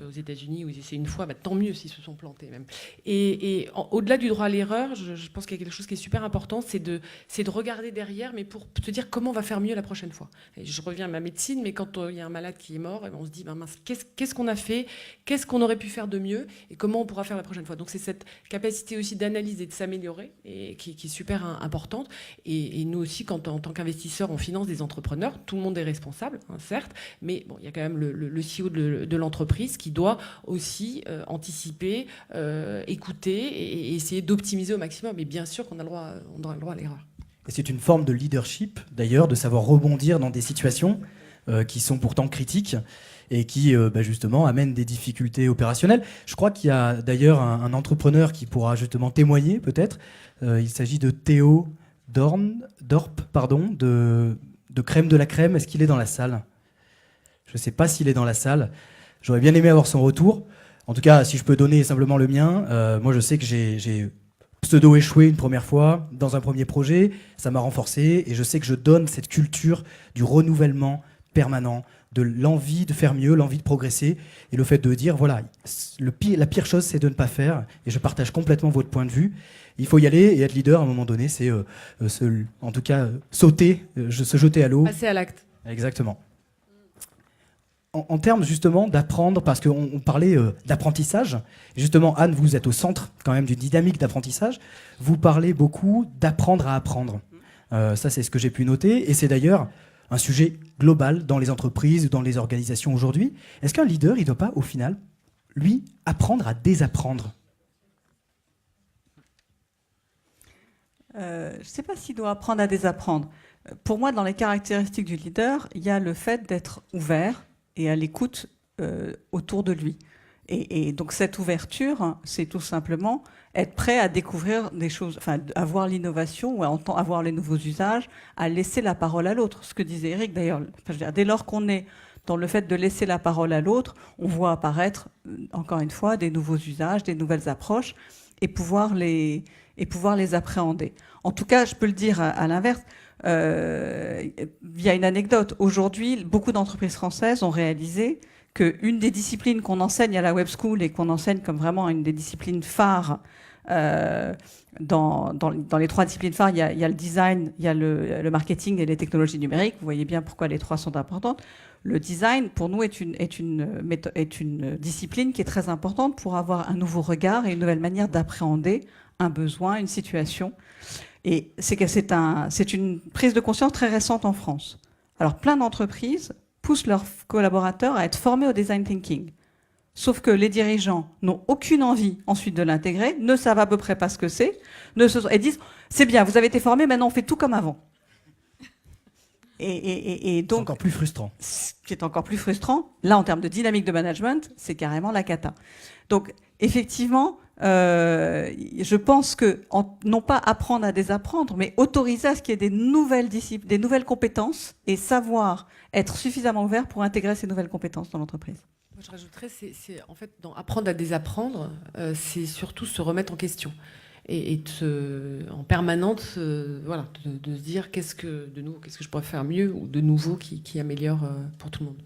aux États-Unis où ils essaient une fois, tant mieux s'ils se sont plantés même. Et au-delà du droit à l'erreur, je pense qu'il y a quelque chose qui est super important, c'est de regarder derrière, mais pour se dire comment on va faire mieux la prochaine fois. Et je reviens à ma médecine. Mais quand il y a un malade qui est mort, on se dit, mince, qu'est-ce qu'on a fait? Qu'est-ce qu'on aurait pu faire de mieux? Et comment on pourra faire la prochaine fois? Donc c'est cette capacité aussi d'analyse et de s'améliorer et qui est super importante. Et nous aussi, quand en tant qu'investisseurs, on finance des entrepreneurs, tout le monde est responsable, certes, mais bon, il y a quand même le CEO de l'entreprise qui doit aussi anticiper, écouter et essayer d'optimiser au maximum. Mais bien sûr qu'on a le droit à l'erreur. Et c'est une forme de leadership, d'ailleurs, de savoir rebondir dans des situations qui sont pourtant critiques et qui, justement, amènent des difficultés opérationnelles. Je crois qu'il y a d'ailleurs un entrepreneur qui pourra justement témoigner, peut-être. Il s'agit de Théo Dorp, de Crème de la Crème. Est-ce qu'il est dans la salle? Je ne sais pas s'il est dans la salle. J'aurais bien aimé avoir son retour. En tout cas, si je peux donner simplement le mien, moi je sais que j'ai pseudo-échoué une première fois dans un premier projet. Ça m'a renforcé et je sais que je donne cette culture du renouvellement permanent de l'envie de faire mieux, l'envie de progresser, et le fait de dire, voilà, la pire chose, c'est de ne pas faire, et je partage complètement votre point de vue. Il faut y aller, et être leader, à un moment donné, c'est, en tout cas, sauter, se jeter à l'eau. Passer à l'acte. Exactement. En termes justement d'apprendre, parce qu'on parlait d'apprentissage, justement Anne, vous êtes au centre quand même d'une dynamique d'apprentissage, vous parlez beaucoup d'apprendre à apprendre. Ça c'est ce que j'ai pu noter, et c'est d'ailleurs un sujet global dans les entreprises ou dans les organisations aujourd'hui. Est-ce qu'un leader, il ne doit pas au final, lui, apprendre à désapprendre ? Je ne sais pas s'il doit apprendre à désapprendre. Pour moi, dans les caractéristiques du leader, il y a le fait d'être ouvert et à l'écoute autour de lui. Et donc cette ouverture, c'est tout simplement être prêt à découvrir des choses, enfin avoir l'innovation ou à avoir les nouveaux usages, à laisser la parole à l'autre. Ce que disait Eric d'ailleurs, dès lors qu'on est dans le fait de laisser la parole à l'autre, on voit apparaître, encore une fois, des nouveaux usages, des nouvelles approches et pouvoir les appréhender. En tout cas, je peux le dire à l'inverse, il y a une anecdote. Aujourd'hui, beaucoup d'entreprises françaises ont réalisé qu'une des disciplines qu'on enseigne à la Web School et qu'on enseigne comme vraiment une des disciplines phares, dans les 3 disciplines phares, il y a le design, il y a le marketing et les technologies numériques. Vous voyez bien pourquoi les 3 sont importantes. Le design, pour nous, est une discipline qui est très importante pour avoir un nouveau regard et une nouvelle manière d'appréhender un besoin, une situation. Et c'est une prise de conscience très récente en France. Alors, plein d'entreprises poussent leurs collaborateurs à être formés au design thinking. Sauf que les dirigeants n'ont aucune envie ensuite de l'intégrer, ne savent à peu près pas ce que c'est, et disent « c'est bien, vous avez été formés, maintenant on fait tout comme avant ». Et donc, c'est encore plus frustrant. Ce qui est encore plus frustrant, là en termes de dynamique de management, c'est carrément la cata. Donc effectivement, je pense que non pas apprendre à désapprendre, mais autoriser à ce qu'il y ait des nouvelles disciplines, des nouvelles compétences et savoir être suffisamment ouvert pour intégrer ces nouvelles compétences dans l'entreprise. Moi, je rajouterais, c'est en fait, dans apprendre à désapprendre, c'est surtout se remettre en question. Et en permanence, voilà, de se dire qu'est-ce que je pourrais faire mieux ou de nouveau qui améliore pour tout le monde.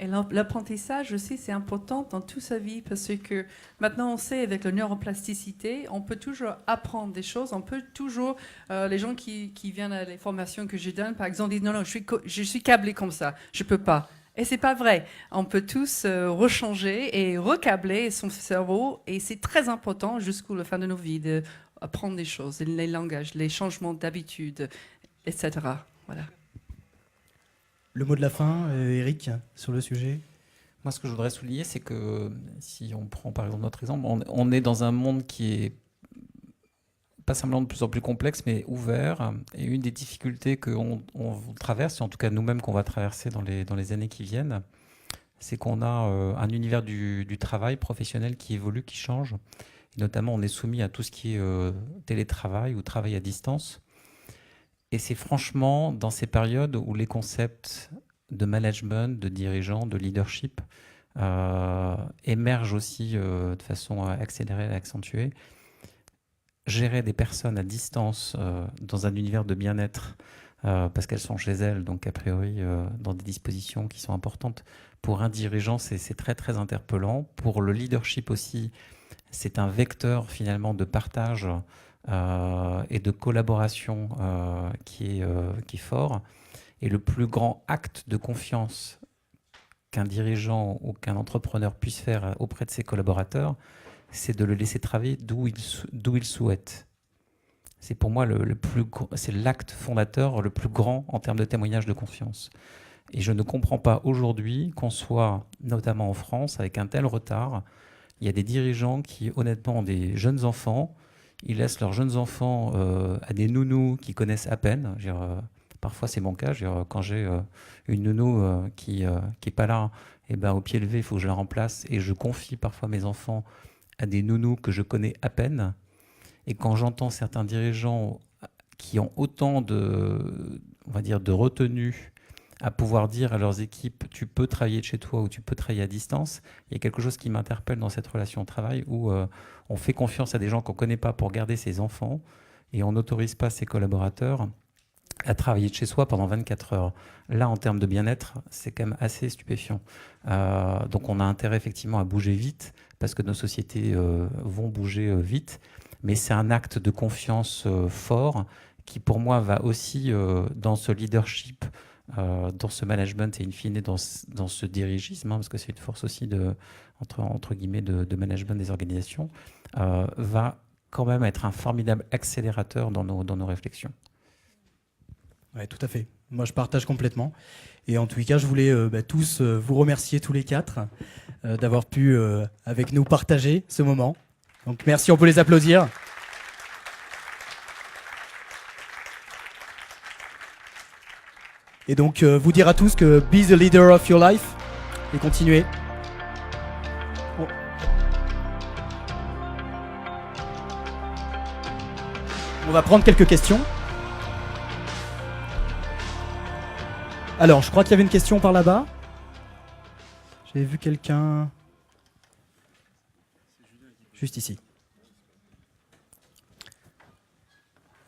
Et l'apprentissage aussi, c'est important dans toute sa vie parce que maintenant, on sait, avec la neuroplasticité, on peut toujours apprendre des choses. On peut toujours... les gens qui viennent à les formations que je donne, par exemple, disent « Non, je suis câblé comme ça, je ne peux pas ». Et c'est pas vrai. On peut tous rechanger et recabler son cerveau. Et c'est très important jusqu'à la fin de nos vies d'apprendre des choses, les langages, les changements d'habitude, etc. Voilà. Le mot de la fin, Eric, sur le sujet ? Moi, ce que je voudrais souligner, c'est que si on prend par exemple notre exemple, on est dans un monde qui est pas simplement de plus en plus complexe, mais ouvert. Et une des difficultés qu'on traverse, et en tout cas nous-mêmes qu'on va traverser dans les années qui viennent, c'est qu'on a un univers du travail professionnel qui évolue, qui change. Et notamment, on est soumis à tout ce qui est télétravail ou travail à distance. Et c'est franchement dans ces périodes où les concepts de management, de dirigeants, de leadership émergent aussi de façon accélérée et accentuée. Gérer des personnes à distance dans un univers de bien-être parce qu'elles sont chez elles, donc a priori dans des dispositions qui sont importantes. Pour un dirigeant, c'est très très interpellant. Pour le leadership aussi, c'est un vecteur finalement de partage et de collaboration qui est fort. Et le plus grand acte de confiance qu'un dirigeant ou qu'un entrepreneur puisse faire auprès de ses collaborateurs, c'est de le laisser travailler d'où il souhaite. C'est pour moi c'est l'acte fondateur le plus grand en termes de témoignage de confiance. Et je ne comprends pas aujourd'hui qu'on soit, notamment en France, avec un tel retard. Il y a des dirigeants qui, honnêtement, ont des jeunes enfants. Ils laissent leurs jeunes enfants à des nounous qui connaissent à peine. Parfois, c'est mon cas. Quand j'ai une nounou qui n'est pas là, et ben, au pied levé, il faut que je la remplace. Et je confie parfois mes enfants à des nounous que je connais à peine. Et quand j'entends certains dirigeants qui ont autant de retenue à pouvoir dire à leurs équipes « tu peux travailler de chez toi ou tu peux travailler à distance », il y a quelque chose qui m'interpelle dans cette relation au travail où on fait confiance à des gens qu'on ne connaît pas pour garder ses enfants et on n'autorise pas ses collaborateurs à travailler de chez soi pendant 24 heures. Là, en termes de bien-être, c'est quand même assez stupéfiant. Donc on a intérêt effectivement à bouger vite, parce que nos sociétés vont bouger vite, mais c'est un acte de confiance fort qui pour moi va aussi dans ce leadership, dans ce management et in fine dans ce dirigisme, parce que c'est une force aussi entre guillemets de management des organisations, va quand même être un formidable accélérateur dans nos réflexions. Ouais, tout à fait. Moi, je partage complètement. Et en tous les cas, je voulais tous vous remercier, tous les quatre, d'avoir pu, avec nous, partager ce moment. Donc, merci, on peut les applaudir. Et donc, vous dire à tous que be the leader of your life et continuez. On va prendre quelques questions. Alors, je crois qu'il y avait une question par là-bas. J'avais vu quelqu'un juste ici.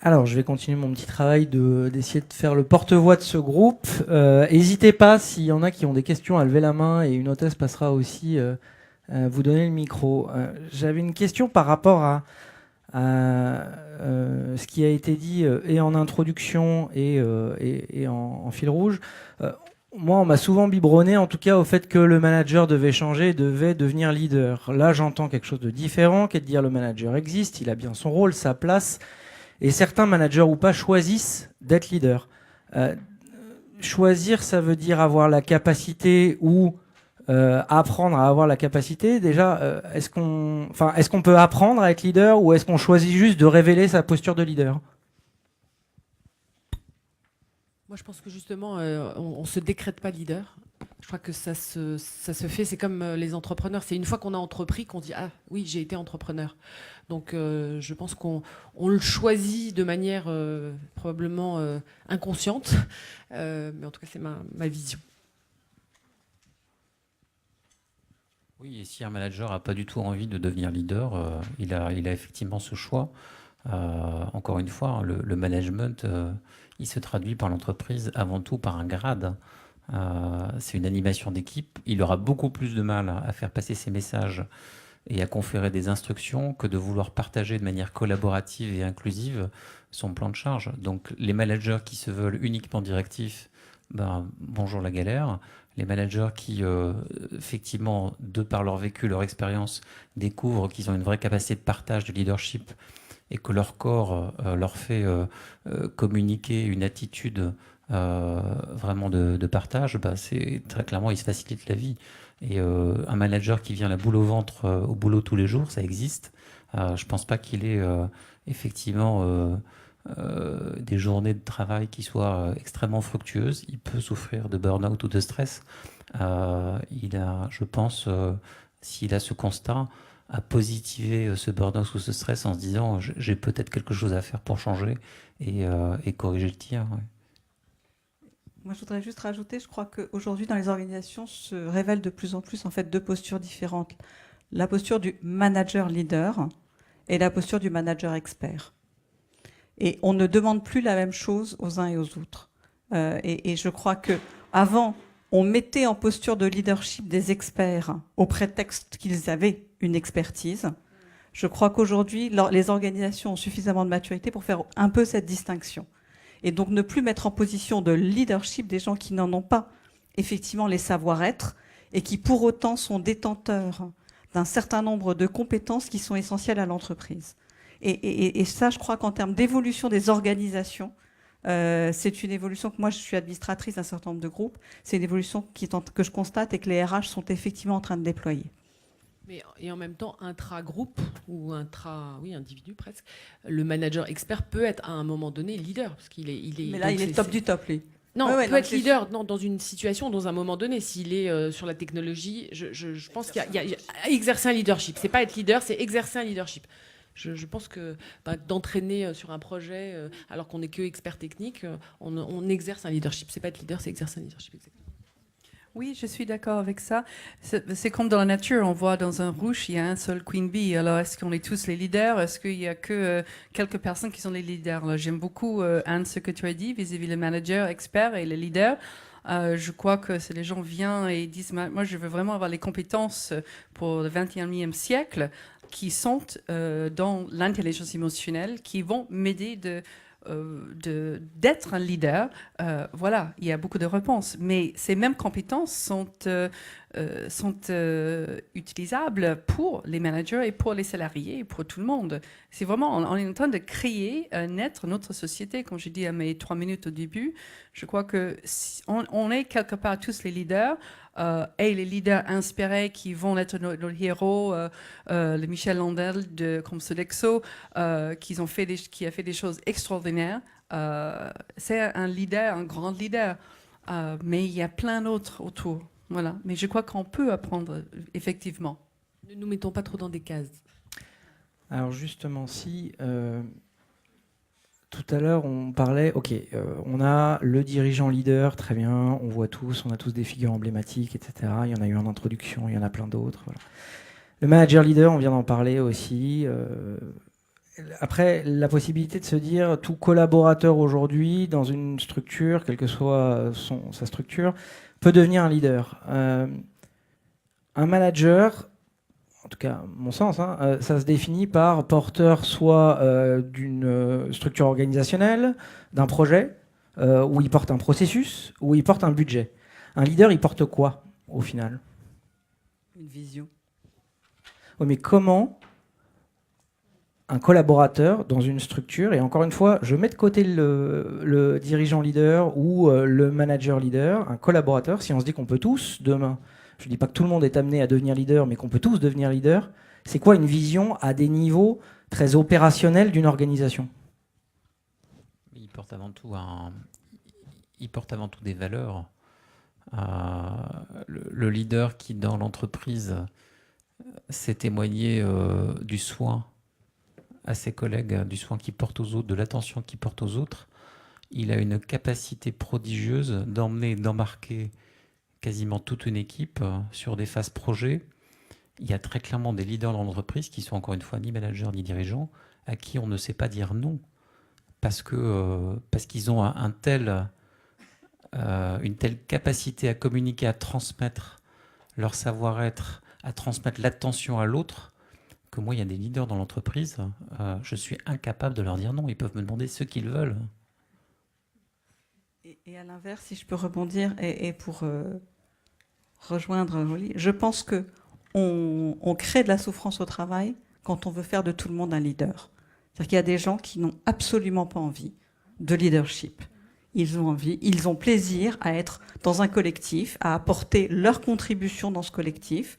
Alors, je vais continuer mon petit travail d'essayer de faire le porte-voix de ce groupe. N'hésitez pas, s'il y en a qui ont des questions, à lever la main et une hôtesse passera aussi vous donner le micro. J'avais une question par rapport à ce qui a été dit et en introduction et en fil rouge. Moi, on m'a souvent biberonné, en tout cas, au fait que le manager devait changer, devait devenir leader. Là, j'entends quelque chose de différent, qui est de dire le manager existe, il a bien son rôle, sa place, et certains managers ou pas choisissent d'être leader. Choisir, ça veut dire avoir la capacité ou apprendre à avoir la capacité. Déjà, est-ce qu'on peut apprendre à être leader ou est-ce qu'on choisit juste de révéler sa posture de leader ? Moi, je pense que justement, on ne se décrète pas leader. Je crois que ça se fait, c'est comme les entrepreneurs. C'est une fois qu'on a entrepris qu'on dit « Ah oui, j'ai été entrepreneur ». Donc, je pense qu'on le choisit de manière probablement inconsciente. Mais en tout cas, c'est ma vision. Oui, et si un manager n'a pas du tout envie de devenir leader, il a effectivement ce choix. Encore une fois, hein, le management, il se traduit par l'entreprise avant tout par un grade. C'est une animation d'équipe. Il aura beaucoup plus de mal à faire passer ses messages et à conférer des instructions que de vouloir partager de manière collaborative et inclusive son plan de charge. Donc les managers qui se veulent uniquement directifs, bonjour la galère. Les managers qui, effectivement, de par leur vécu, leur expérience, découvrent qu'ils ont une vraie capacité de partage, de leadership, et que leur corps leur fait communiquer une attitude vraiment de partage, c'est très clairement, ils se facilitent la vie. Et un manager qui vient la boule au ventre au boulot tous les jours, ça existe. Je pense pas qu'il ait effectivement des journées de travail qui soient extrêmement fructueuses. Il peut souffrir de burn-out ou de stress. Il a, je pense, s'il a ce constat, à positiver ce burn-out ou ce stress en se disant j'ai peut-être quelque chose à faire pour changer et corriger le tir. Ouais. Moi, je voudrais juste rajouter, je crois qu'aujourd'hui, dans les organisations, se révèlent de plus en plus en fait deux postures différentes. La posture du manager leader et la posture du manager expert. Et on ne demande plus la même chose aux uns et aux autres. Et je crois qu'avant, on mettait en posture de leadership des experts au prétexte qu'ils avaient une expertise. Je crois qu'aujourd'hui, les organisations ont suffisamment de maturité pour faire un peu cette distinction. Et donc ne plus mettre en position de leadership des gens qui n'en ont pas effectivement les savoir-être et qui pour autant sont détenteurs d'un certain nombre de compétences qui sont essentielles à l'entreprise. Et ça, je crois qu'en termes d'évolution des organisations, c'est une évolution que moi, je suis administratrice d'un certain nombre de groupes, c'est une évolution que je constate et que les RH sont effectivement en train de déployer. Et en même temps, intra-groupe ou individu presque, le manager expert peut être à un moment donné leader. Parce qu'il est, mais là, il est top du top, lui. Non, il peut être leader dans une situation, dans un moment donné. S'il est sur la technologie, je pense qu'il y a exercer un leadership. C'est pas être leader, c'est exercer un leadership. Je pense que d'entraîner sur un projet, alors qu'on n'est que expert technique, on exerce un leadership. C'est pas être leader, c'est exercer un leadership. Exactement. Oui, je suis d'accord avec ça. C'est comme dans la nature, on voit dans un ruche, il y a un seul queen bee. Alors, est-ce qu'on est tous les leaders? Est-ce qu'il y a que quelques personnes qui sont les leaders? Alors, j'aime beaucoup, Anne, ce que tu as dit vis-à-vis les managers, experts et les leaders. Je crois que si les gens viennent et disent, moi, je veux vraiment avoir les compétences pour le 21e siècle qui sont dans l'intelligence émotionnelle, qui vont m'aider d'être un leader, voilà, il y a beaucoup de réponses. Mais ces mêmes compétences sont utilisables pour les managers et pour les salariés et pour tout le monde. C'est vraiment, on est en train de créer, naître notre société. Comme j'ai dit à mes 3 minutes au début, je crois que si on est quelque part tous les leaders. Et les leaders inspirés qui vont être nos héros, le Michel Landel comme Sodexo, qui a fait des choses extraordinaires. C'est un leader, un grand leader, mais il y a plein d'autres autour. Voilà. Mais je crois qu'on peut apprendre, effectivement. Ne nous mettons pas trop dans des cases. Alors justement, si tout à l'heure on parlait, on a le dirigeant leader, très bien, on voit tous, on a tous des figures emblématiques, etc. Il y en a eu en introduction, il y en a plein d'autres. Voilà. Le manager leader, on vient d'en parler aussi. Après, la possibilité de se dire, tout collaborateur aujourd'hui dans une structure, quelle que soit sa structure, peut devenir un leader. Un manager, en tout cas mon sens, ça se définit par porteur soit d'une structure organisationnelle, d'un projet, où il porte un processus, où il porte un budget. Un leader, il porte quoi au final? Une vision. Oui, mais comment un collaborateur dans une structure, et encore une fois, je mets de côté le dirigeant leader ou le manager leader, un collaborateur, si on se dit qu'on peut tous demain, je ne dis pas que tout le monde est amené à devenir leader, mais qu'on peut tous devenir leader, c'est quoi une vision à des niveaux très opérationnels d'une organisation? Il porte avant tout des valeurs. Le leader qui, dans l'entreprise, sait témoigner du soin à ses collègues, du soin qu'il porte aux autres, de l'attention qu'il porte aux autres, il a une capacité prodigieuse d'emmener, d'embarquer quasiment toute une équipe sur des phases projets. Il y a très clairement des leaders dans l'entreprise qui sont encore une fois ni managers ni dirigeants, à qui on ne sait pas dire non, parce qu'ils ont une telle capacité à communiquer, à transmettre leur savoir-être, à transmettre l'attention à l'autre, que moi, il y a des leaders dans l'entreprise, je suis incapable de leur dire non. Ils peuvent me demander ce qu'ils veulent. Et à l'inverse, si je peux rebondir, et pour rejoindre Rolly, je pense qu'on crée de la souffrance au travail quand on veut faire de tout le monde un leader. C'est-à-dire qu'il y a des gens qui n'ont absolument pas envie de leadership. Ils ont plaisir à être dans un collectif, à apporter leur contribution dans ce collectif.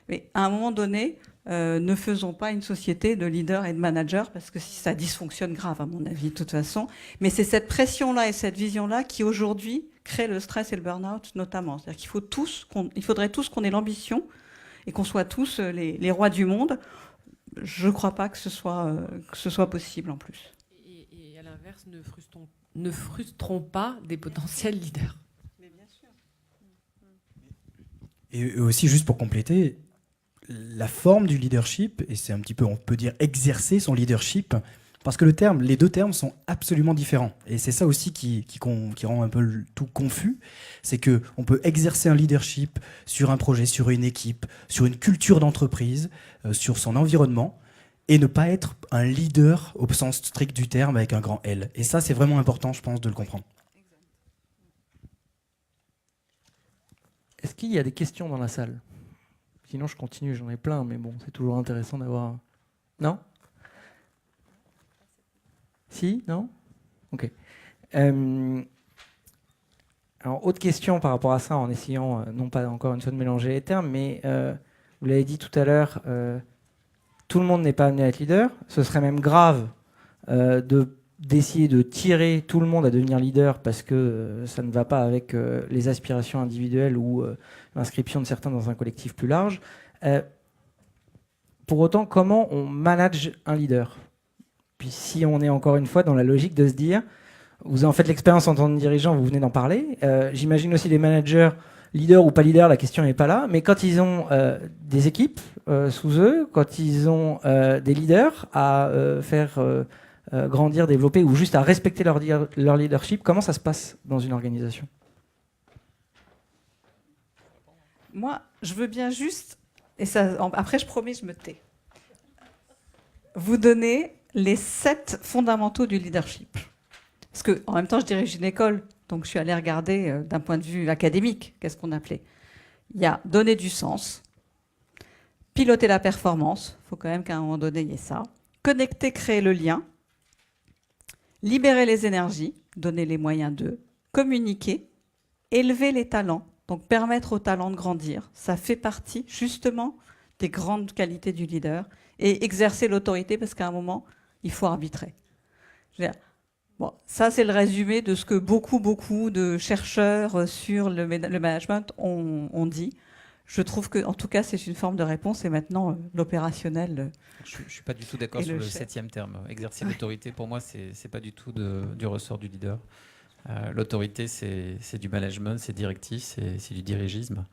Mais à un moment donné, ne faisons pas une société de leaders et de managers, parce que ça dysfonctionne grave, à mon avis, de toute façon. Mais c'est cette pression-là et cette vision-là qui, aujourd'hui, crée le stress et le burn-out, notamment. C'est-à-dire qu'il faudrait tous qu'on ait l'ambition et qu'on soit tous les rois du monde. Je ne crois pas que ce soit possible, en plus. Et à l'inverse, ne frustrons pas des potentiels leaders. Mais bien sûr. Et aussi, juste pour compléter, la forme du leadership, et c'est un petit peu, on peut dire, exercer son leadership, parce que les deux termes sont absolument différents. Et c'est ça aussi qui rend un peu le tout confus, c'est qu'on peut exercer un leadership sur un projet, sur une équipe, sur une culture d'entreprise, sur son environnement, et ne pas être un leader au sens strict du terme avec un grand L. Et ça, c'est vraiment important, je pense, de le comprendre. Est-ce qu'il y a des questions dans la salle? Sinon, je continue, j'en ai plein, mais bon, c'est toujours intéressant d'avoir... Non? Si? Non? Ok. Alors, autre question par rapport à ça, en essayant, non pas encore une fois de mélanger les termes, mais vous l'avez dit tout à l'heure, tout le monde n'est pas amené à être leader. Ce serait même grave d'essayer de tirer tout le monde à devenir leader parce que ça ne va pas avec les aspirations individuelles ou l'inscription de certains dans un collectif plus large. Pour autant, comment on manage un leader? Puis si on est encore une fois dans la logique de se dire vous avez en fait l'expérience en tant que dirigeant, vous venez d'en parler. J'imagine aussi des managers, leaders ou pas leaders, la question n'est pas là, mais quand ils ont des équipes sous eux, quand ils ont des leaders à faire grandir, développer ou juste à respecter leur leadership, comment ça se passe dans une organisation ? Moi, je veux bien juste, et ça, après je promets, je me tais, vous donner les 7 fondamentaux du leadership. Parce qu'en même temps, je dirige une école, donc je suis allée regarder d'un point de vue académique, qu'est-ce qu'on appelait. Il y a donner du sens, piloter la performance, il faut quand même qu'à un moment donné, il y ait ça, connecter, créer le lien, libérer les énergies, donner les moyens d'eux, communiquer, élever les talents, donc permettre aux talents de grandir. Ça fait partie justement des grandes qualités du leader, et exercer l'autorité parce qu'à un moment, il faut arbitrer. Je veux dire, bon, ça, c'est le résumé de ce que beaucoup de chercheurs sur le management ont dit. Je trouve que, en tout cas, c'est une forme de réponse et maintenant, l'opérationnel. Je ne suis pas du tout d'accord Et sur le le chef. 7e terme. Exercer l'autorité, pour moi, c'est pas du tout du ressort du leader. L'autorité, c'est du management, c'est directif, c'est du dirigisme.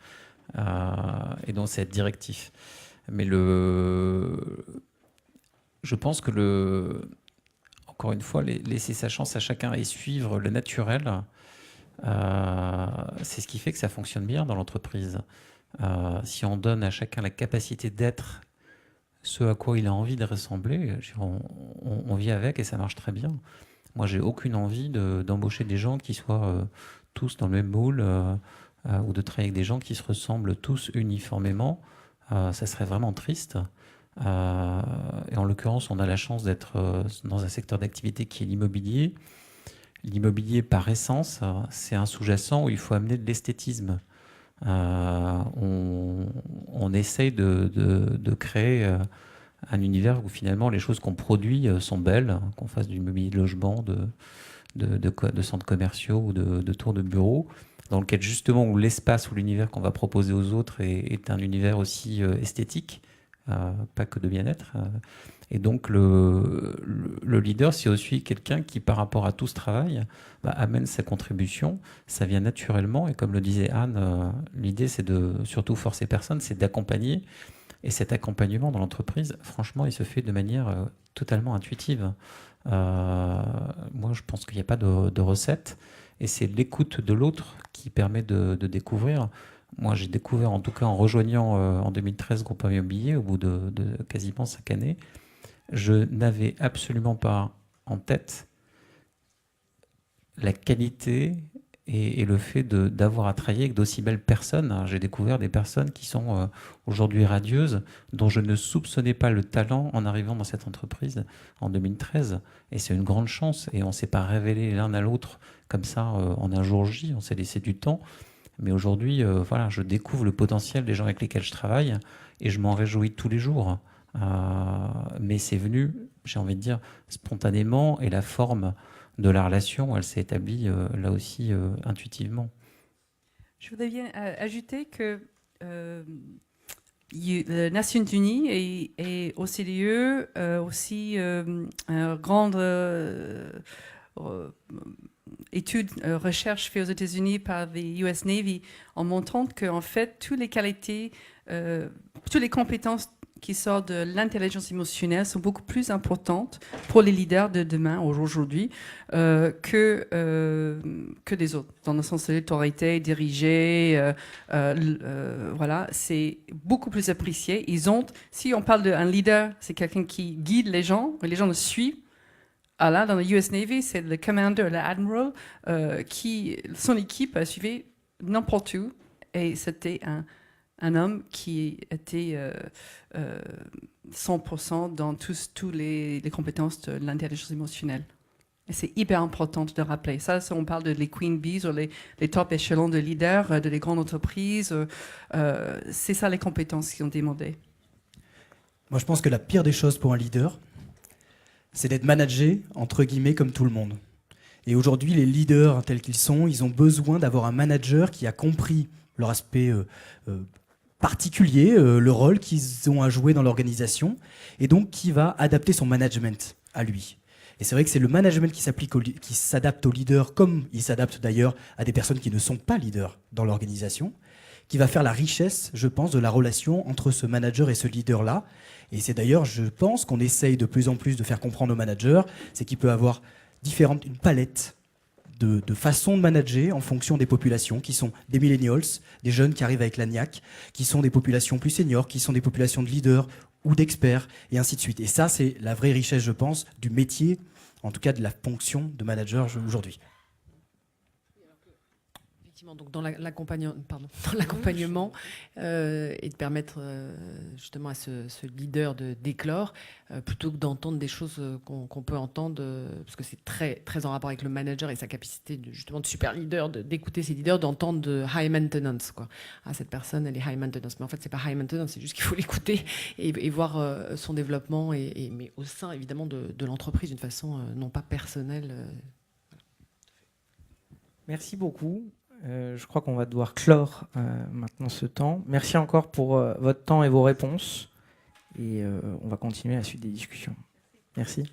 Et donc, c'est être directif. Mais je pense que encore une fois, laisser sa chance à chacun et suivre le naturel, c'est ce qui fait que ça fonctionne bien dans l'entreprise. Si on donne à chacun la capacité d'être ce à quoi il a envie de ressembler, on vit avec et ça marche très bien. Moi, j'ai aucune envie d'embaucher des gens qui soient tous dans le même moule ou de travailler avec des gens qui se ressemblent tous uniformément. Ça serait vraiment triste. Et en l'occurrence, on a la chance d'être dans un secteur d'activité qui est l'immobilier. L'immobilier, par essence, c'est un sous-jacent où il faut amener de l'esthétisme. On essaye de créer un univers où finalement les choses qu'on produit sont belles, qu'on fasse du mobilier de logement, de centres commerciaux ou de tours de bureaux, dans lequel justement où l'espace ou l'univers qu'on va proposer aux autres est un univers aussi esthétique, pas que de bien-être. Et donc le leader, c'est aussi quelqu'un qui, par rapport à tout ce travail, amène sa contribution. Ça vient naturellement. Et comme le disait Anne, l'idée, c'est de surtout forcer personne, c'est d'accompagner. Et cet accompagnement dans l'entreprise, franchement, il se fait de manière totalement intuitive. Moi, je pense qu'il n'y a pas de recette. Et c'est l'écoute de l'autre qui permet de découvrir. Moi, j'ai découvert, en tout cas en rejoignant en 2013 Groupe Immobilier, au bout de quasiment 5 années, je n'avais absolument pas en tête la qualité et le fait d'avoir à travailler avec d'aussi belles personnes. J'ai découvert des personnes qui sont aujourd'hui radieuses, dont je ne soupçonnais pas le talent en arrivant dans cette entreprise en 2013. Et c'est une grande chance. Et on ne s'est pas révélé l'un à l'autre comme ça en un jour J. On s'est laissé du temps. Mais aujourd'hui, voilà, je découvre le potentiel des gens avec lesquels je travaille et je m'en réjouis tous les jours. Mais c'est venu, j'ai envie de dire, spontanément, et la forme de la relation, elle s'est établie là aussi intuitivement. Je voudrais bien ajouter que les Nations Unies et OCDE, aussi une grande étude, recherche faite aux États-Unis par les US Navy en montrant qu'en fait, toutes les qualités, toutes les compétences qui sortent de l'intelligence émotionnelle sont beaucoup plus importantes pour les leaders de demain, aujourd'hui, que des autres. Dans le sens de l'autorité, diriger, voilà, c'est beaucoup plus apprécié. Si on parle d'un leader, c'est quelqu'un qui guide les gens le suivent. Ah là, dans le US Navy, c'est le commander, l'admiral, qui, son équipe a suivi n'importe où. Et c'était un homme qui était 100% dans toutes les compétences de l'intelligence émotionnelle. Et c'est hyper important de rappeler. Ça, on parle de les Queen Bees, ou les top échelons de leaders de les grandes entreprises. C'est ça les compétences qui ont demandé. Moi, je pense que la pire des choses pour un leader, c'est d'être managé, entre guillemets, comme tout le monde. Et aujourd'hui, les leaders tels qu'ils sont, ils ont besoin d'avoir un manager qui a compris leur aspect particulier, le rôle qu'ils ont à jouer dans l'organisation, et donc qui va adapter son management à lui. Et c'est vrai que c'est le management qui qui s'adapte aux leaders, comme il s'adapte d'ailleurs à des personnes qui ne sont pas leaders dans l'organisation, qui va faire la richesse, je pense, de la relation entre ce manager et ce leader-là. Et c'est d'ailleurs, je pense, qu'on essaye de plus en plus de faire comprendre aux managers, c'est qu'il peut avoir une palette de façons de manager en fonction des populations, qui sont des millennials, des jeunes qui arrivent avec la niaque, qui sont des populations plus seniors, qui sont des populations de leaders ou d'experts, et ainsi de suite. Et ça, c'est la vraie richesse, je pense, du métier, en tout cas de la fonction de manager aujourd'hui. Effectivement, donc dans l'accompagnement et de permettre justement à ce leader d'éclore, plutôt que d'entendre des choses qu'on peut entendre, parce que c'est très, très en rapport avec le manager et sa capacité justement de super leader, d'écouter ses leaders, d'entendre de high maintenance, quoi. Ah, cette personne, elle est high maintenance. Mais en fait, c'est pas high maintenance, c'est juste qu'il faut l'écouter et voir son développement, mais au sein évidemment de l'entreprise d'une façon non pas personnelle. Merci beaucoup. Je crois qu'on va devoir clore maintenant ce temps. Merci encore pour votre temps et vos réponses. Et on va continuer la suite des discussions. Merci.